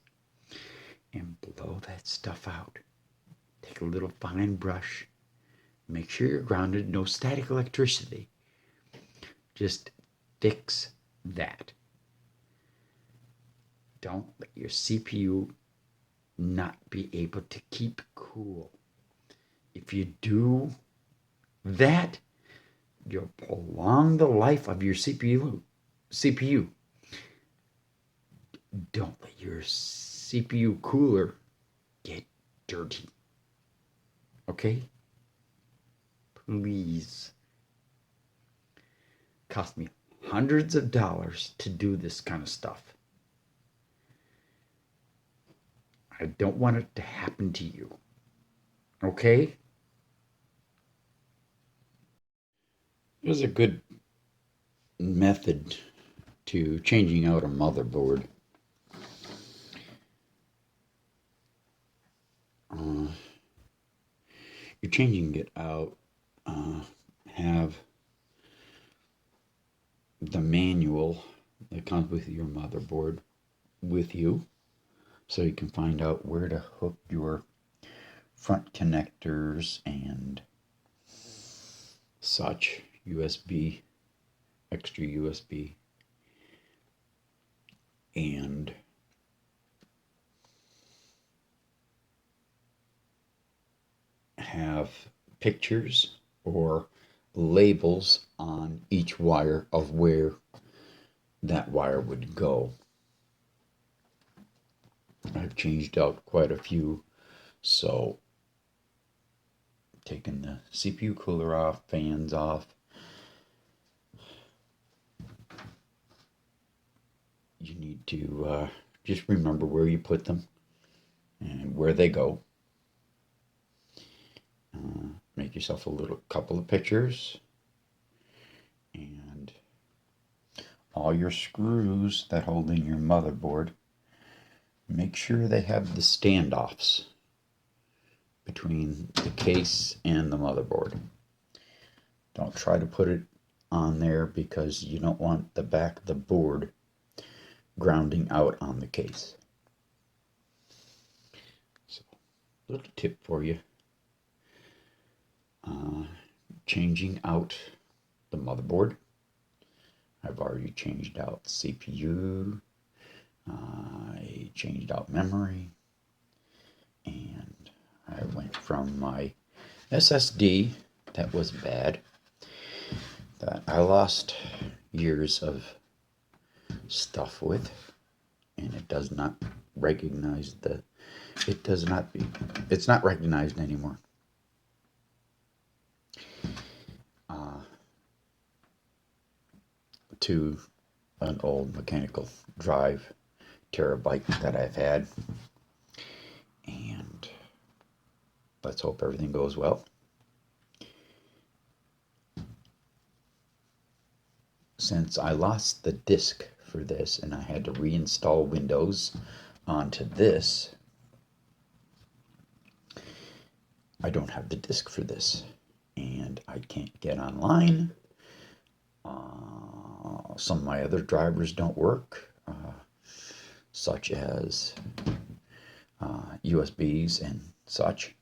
and blow that stuff out. Take a little fine brush. Make sure you're grounded, no static electricity. Just fix that. Don't let your CPU not be able to keep cool. If you do that, you'll prolong the life of your CPU. Don't let your CPU cooler get dirty. Okay? Please. Cost me hundreds of dollars to do this kind of stuff. I don't want it to happen to you. Okay? There's a good method to changing out a motherboard. You're changing it out. Have the manual that comes with your motherboard with you, so you can find out where to hook your front connectors and such, USB, extra USB, and have pictures or labels on each wire of where that wire would go. I've changed out quite a few, so taking the CPU cooler off, fans off, you need to just remember where you put them and where they go. Make yourself a little couple of pictures, and all your screws that hold in your motherboard, make sure they have the standoffs between the case and the motherboard. Don't try to put it on there because you don't want the back of the board grounding out on the case. So, little tip for you. Changing out the motherboard. I've already changed out CPU. I changed out memory. And I went from my SSD that was bad, that I lost years of stuff with, and it does not recognize it's not recognized anymore. To an old mechanical drive terabyte that I've had, and let's hope everything goes well. Since I lost the disk for this and I had to reinstall Windows onto this, I don't have the disk for this, and I can't get online. Some of my other drivers don't work, such as USBs and such,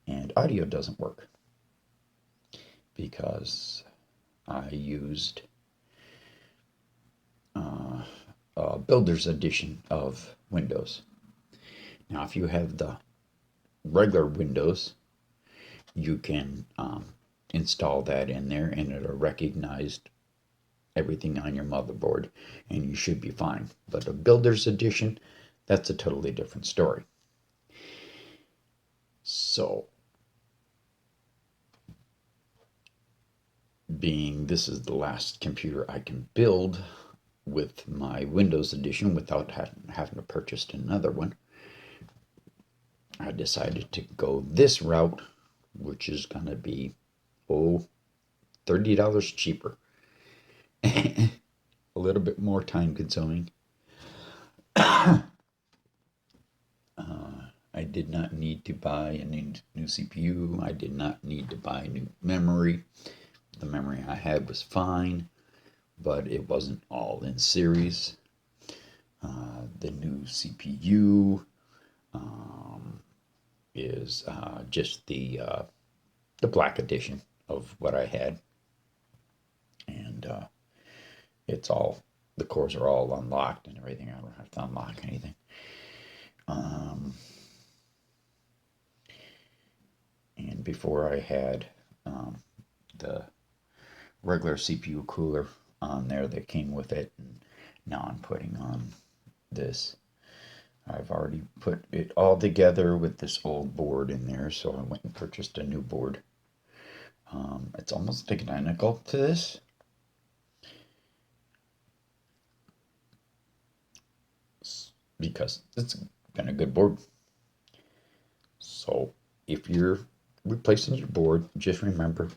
and audio doesn't work because I used a Builder's Edition of Windows. Now, if you have the regular Windows, you can install that in there and it'll recognize everything on your motherboard and you should be fine. But a Builder's Edition, that's a totally different story. So being this is the last computer I can build with my Windows edition without having to purchase another one, I decided to go this route, which is going to be, $30 cheaper. A little bit more time consuming. I did not need to buy a new CPU. I did not need to buy new memory. The memory I had was fine, but it wasn't all in series. The new CPU is just the black edition of what I had, and it's all the cores are all unlocked and everything. I don't have to unlock anything. And before I had the regular CPU cooler on there that came with it, and now I'm putting on this. I've already put it all together with this old board in there, so I went and purchased a new board. It's almost identical to this. Because it's been a good board. So if you're replacing your board, just remember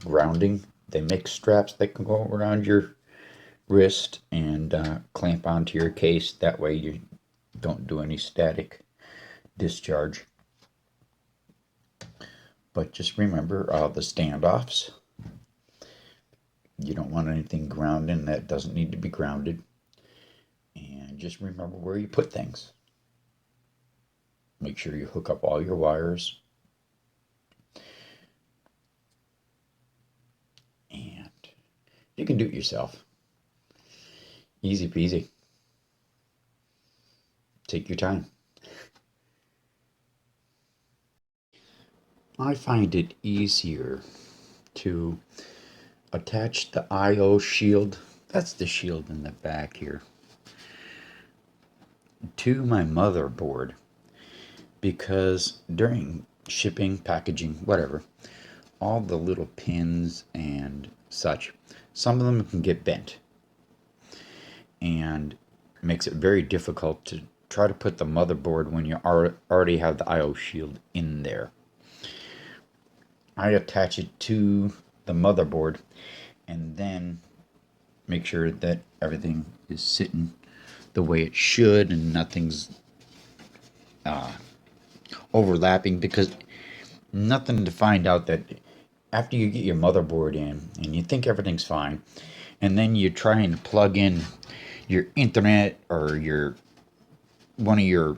grounding. They make straps that can go around your wrist and clamp onto your case. That way you don't do any static discharge. But just remember the standoffs. You don't want anything grounding that doesn't need to be grounded. And just remember where you put things. Make sure you hook up all your wires. And you can do it yourself. Easy peasy. Take your time. I find it easier to attach the I/O shield, that's the shield in the back here, to my motherboard, because during shipping, packaging, whatever, all the little pins and such, some of them can get bent, and it makes it very difficult to try to put the motherboard when you already have the I/O shield in there. I attach it to the motherboard and then make sure that everything is sitting the way it should and nothing's overlapping, because nothing to find out that after you get your motherboard in and you think everything's fine, and then you're trying to plug in your internet or your one of your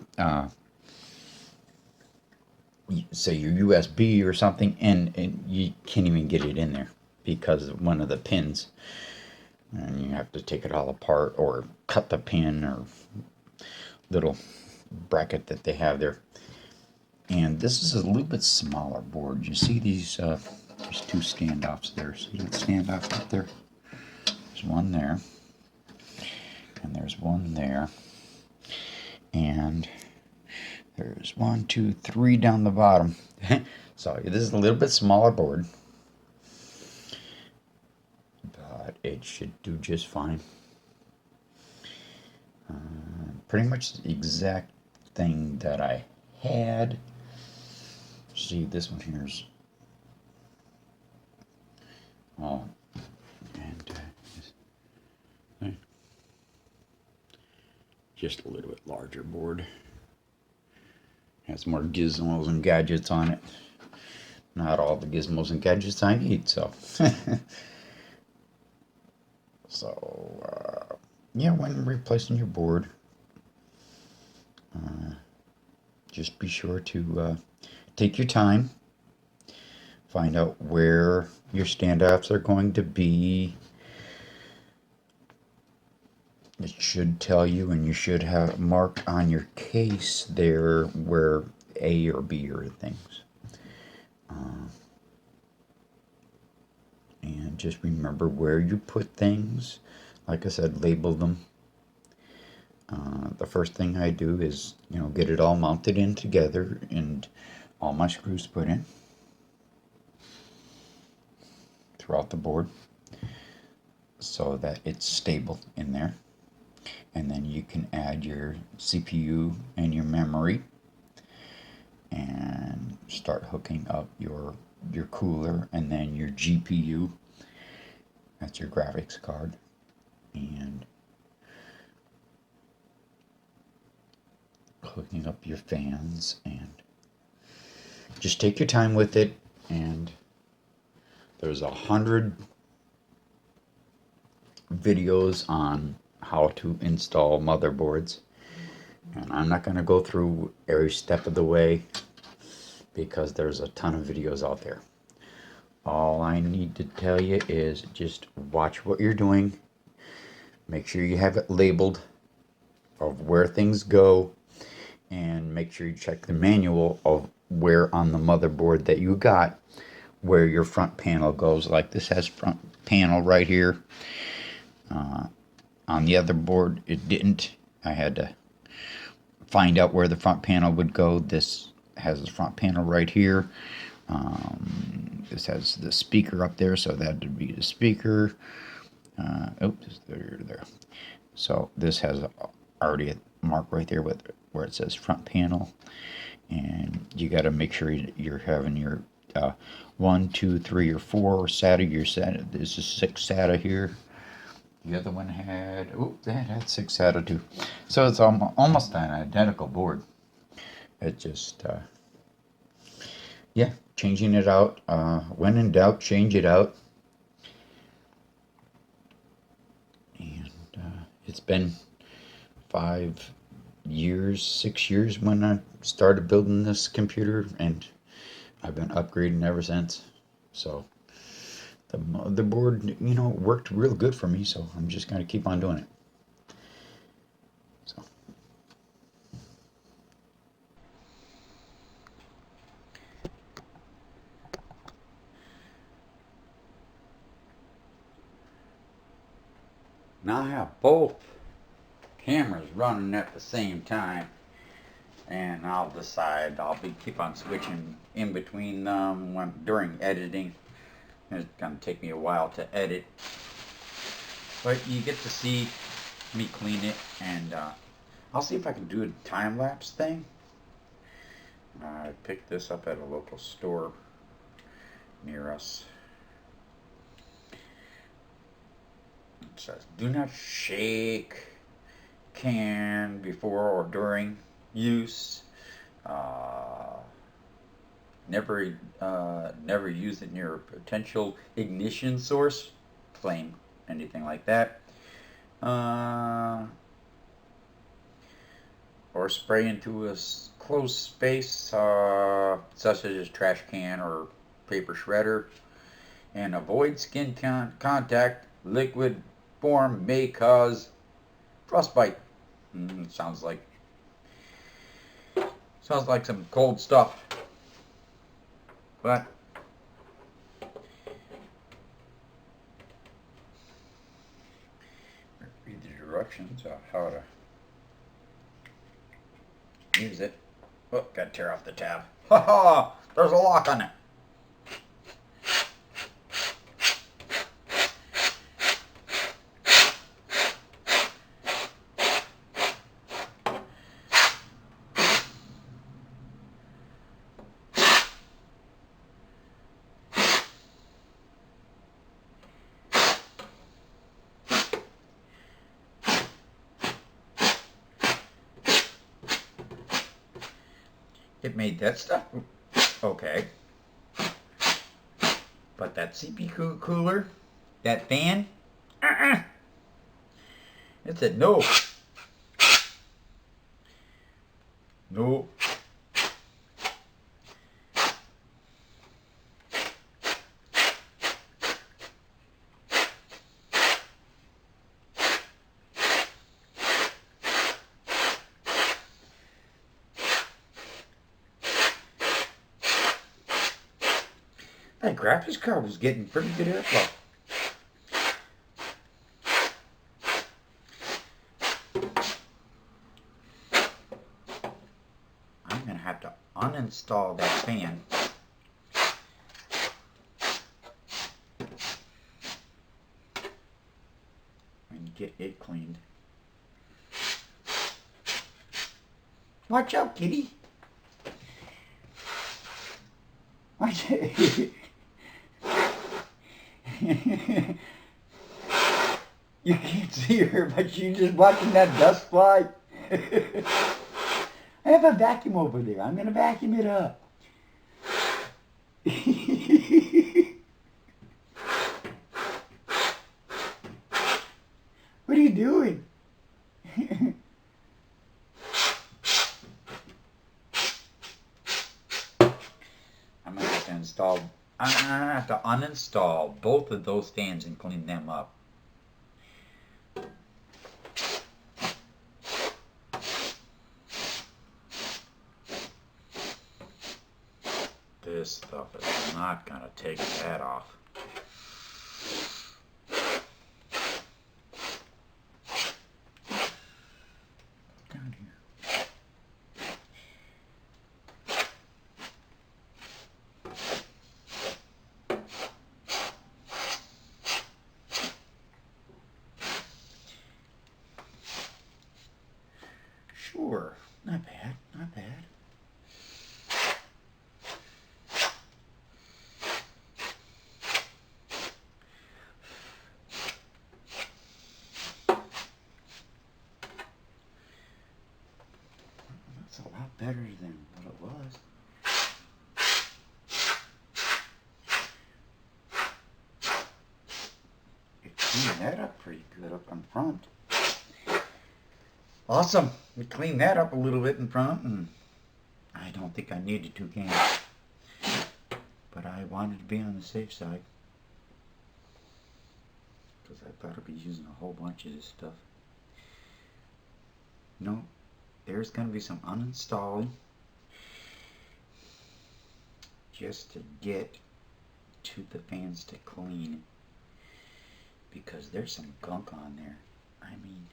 say your USB or something, and you can't even get it in there because of one of the pins, and you have to take it all apart or cut the pin or little bracket that they have there. And this is a little bit smaller board. You see these there's two standoffs there. See that standoff up there? There's one there, and there's one there, and there's 1, 2, 3 down the bottom. So this is a little bit smaller board, but it should do just fine. Pretty much the exact thing that I had. See, this one here's and just a little bit larger board. Has more gizmos and gadgets on it. Not all the gizmos and gadgets I need, so. Yeah, when replacing your board, just be sure to take your time. Find out where your standoffs are going to be. It should tell you, and you should have marked on your case there where A or B are things. And just remember where you put things. Like I said, label them. The first thing I do is, get it all mounted in together and all my screws put in. throughout the board so that it's stable in there. And then you can add your CPU and your memory and start hooking up your cooler and then your GPU. That's your graphics card. And hooking up your fans, and just take your time with it. And there's 100 videos on how to install motherboards, and I'm not going to go through every step of the way because there's a ton of videos out there. All I need to tell you is just watch what you're doing, make sure you have it labeled of where things go, and make sure you check the manual of where on the motherboard that you got where your front panel goes. Like this has front panel right here. On the other board it didn't. I had to find out where the front panel would go. This has the front panel right here. This has the speaker up there, so that would be the speaker. Oops, there. So this has already a mark right there with where it says front panel, and you got to make sure you're having your 1, 2, 3, or 4 SATA. Your SATA. This is 6 SATA here. The other one had, that had 6 SATA too. So it's almost an identical board. It just, yeah, changing it out. When in doubt, change it out. And it's been 5 years, 6 years when I started building this computer, and I've been upgrading ever since. So the motherboard, worked real good for me, so I'm just going to keep on doing it. So now I have both cameras running at the same time, and I'll decide I'll keep on switching in between them during editing. It's gonna take me a while to edit, but you get to see me clean it, and I'll see if I can do a time-lapse thing. I picked this up at a local store near us. It says, do not shake can before or during use. Never use it near a potential ignition source, flame, anything like that. Or spray into a closed space, such as a trash can or paper shredder. And avoid skin contact. Liquid form may cause frostbite. Sounds like some cold stuff. But read the directions of how to use it. Oh, gotta tear off the tab. Ha ha! There's a lock on it. It made that stuff. Okay. But that CPU cooler, that fan, it said no. No. That graphics card was getting pretty good airflow. I'm going to have to uninstall that fan get it cleaned. Watch out, kitty. Watch it. You can't see her, but she's just watching that dust fly. I have a vacuum over there. I'm going to vacuum it up. What are you doing? I'm going to have to install... I'm going to have to uninstall both of those fans and clean them up. This stuff is not going to take that off. Down here. Sure, not bad, not bad. That's a lot better than what it was. It cleaned that up pretty good up in front. Awesome. We cleaned that up a little bit in front, and I don't think I needed 2 cans. But I wanted to be on the safe side. Because I thought I'd be using a whole bunch of this stuff. No, there's going to be some uninstalling. Just to get to the fans to clean. Because there's some gunk on there. I mean...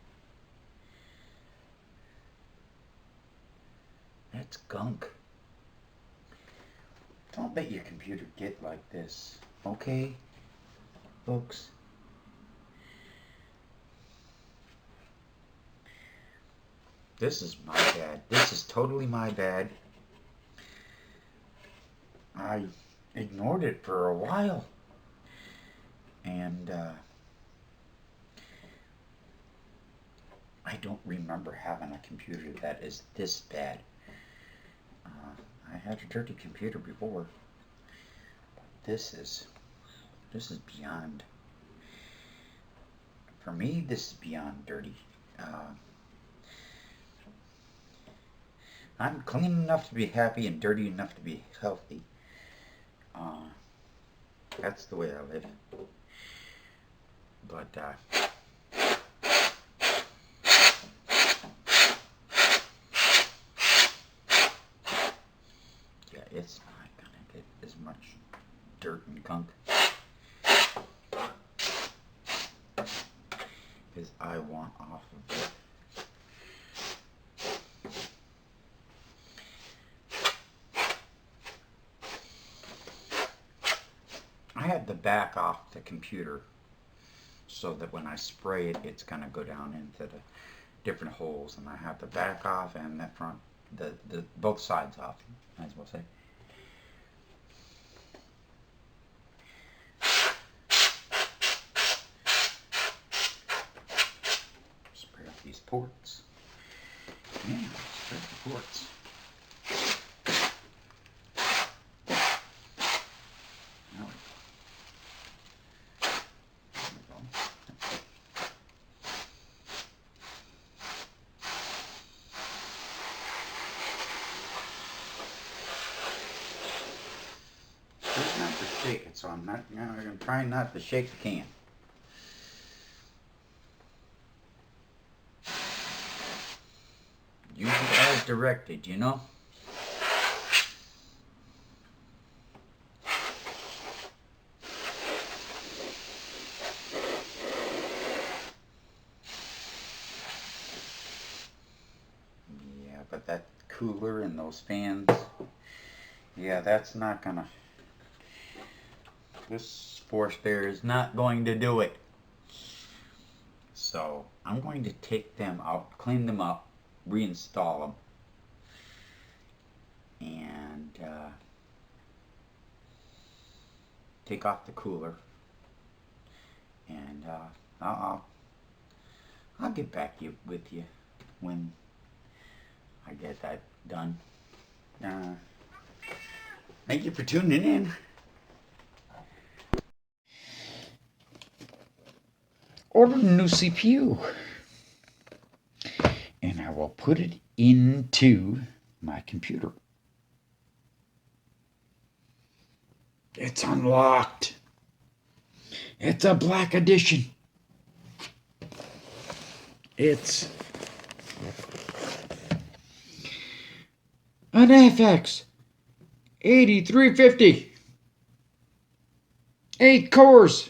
that's gunk. Don't let your computer get like this. Okay, folks? This is my bad. This is totally my bad. I ignored it for a while. And, I don't remember having a computer that is this bad. I had a dirty computer before. But this is beyond. For me, this is beyond dirty. I'm clean enough to be happy and dirty enough to be healthy. That's the way I live. But, yeah, it's not gonna get as much dirt and gunk as I want off of it. I had to back off the computer so that when I spray it, it's gonna go down into the different holes, and I have to back off and the front, the both sides off, might as well say. Spray up these ports. Yeah, spray up the ports. Now not to shake it, so I'm trying not to shake the can. Use it as directed, you know? Yeah, but that cooler and those fans, yeah, that's not gonna... this force bear is not going to do it. So I'm going to take them out, clean them up, reinstall them, and take off the cooler. And I'll, I'll get back with you when I get that done. Uh, Thank you for tuning in. Ordered a new CPU, and I will put it into my computer. It's unlocked. It's a black edition. It's an FX 8350. 8 cores.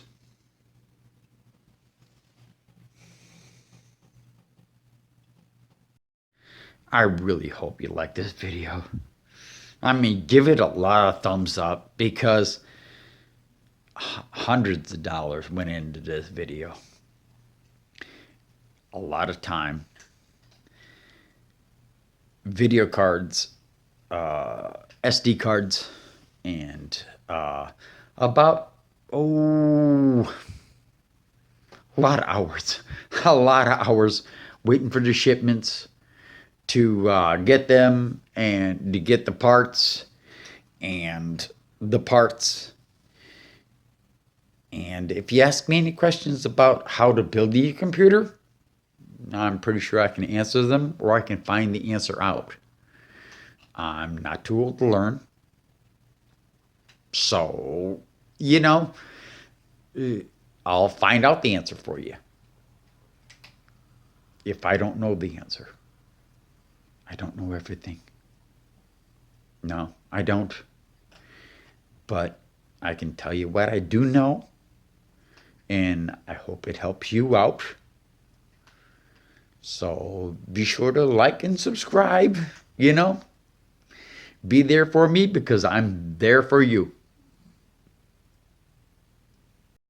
I really hope you like this video. I mean, give it a lot of thumbs up because hundreds of dollars went into this video. A lot of time. Video cards, SD cards, and about, a lot of hours. A lot of hours waiting for the shipments to get them and to get the parts and the parts. And if you ask me any questions about how to build your computer, I'm pretty sure I can answer them or I can find the answer out. I'm not too old to learn. So, I'll find out the answer for you. If I don't know the answer. I don't know everything. No, I don't. But I can tell you what I do know. And I hope it helps you out. So be sure to like and subscribe, Be there for me because I'm there for you.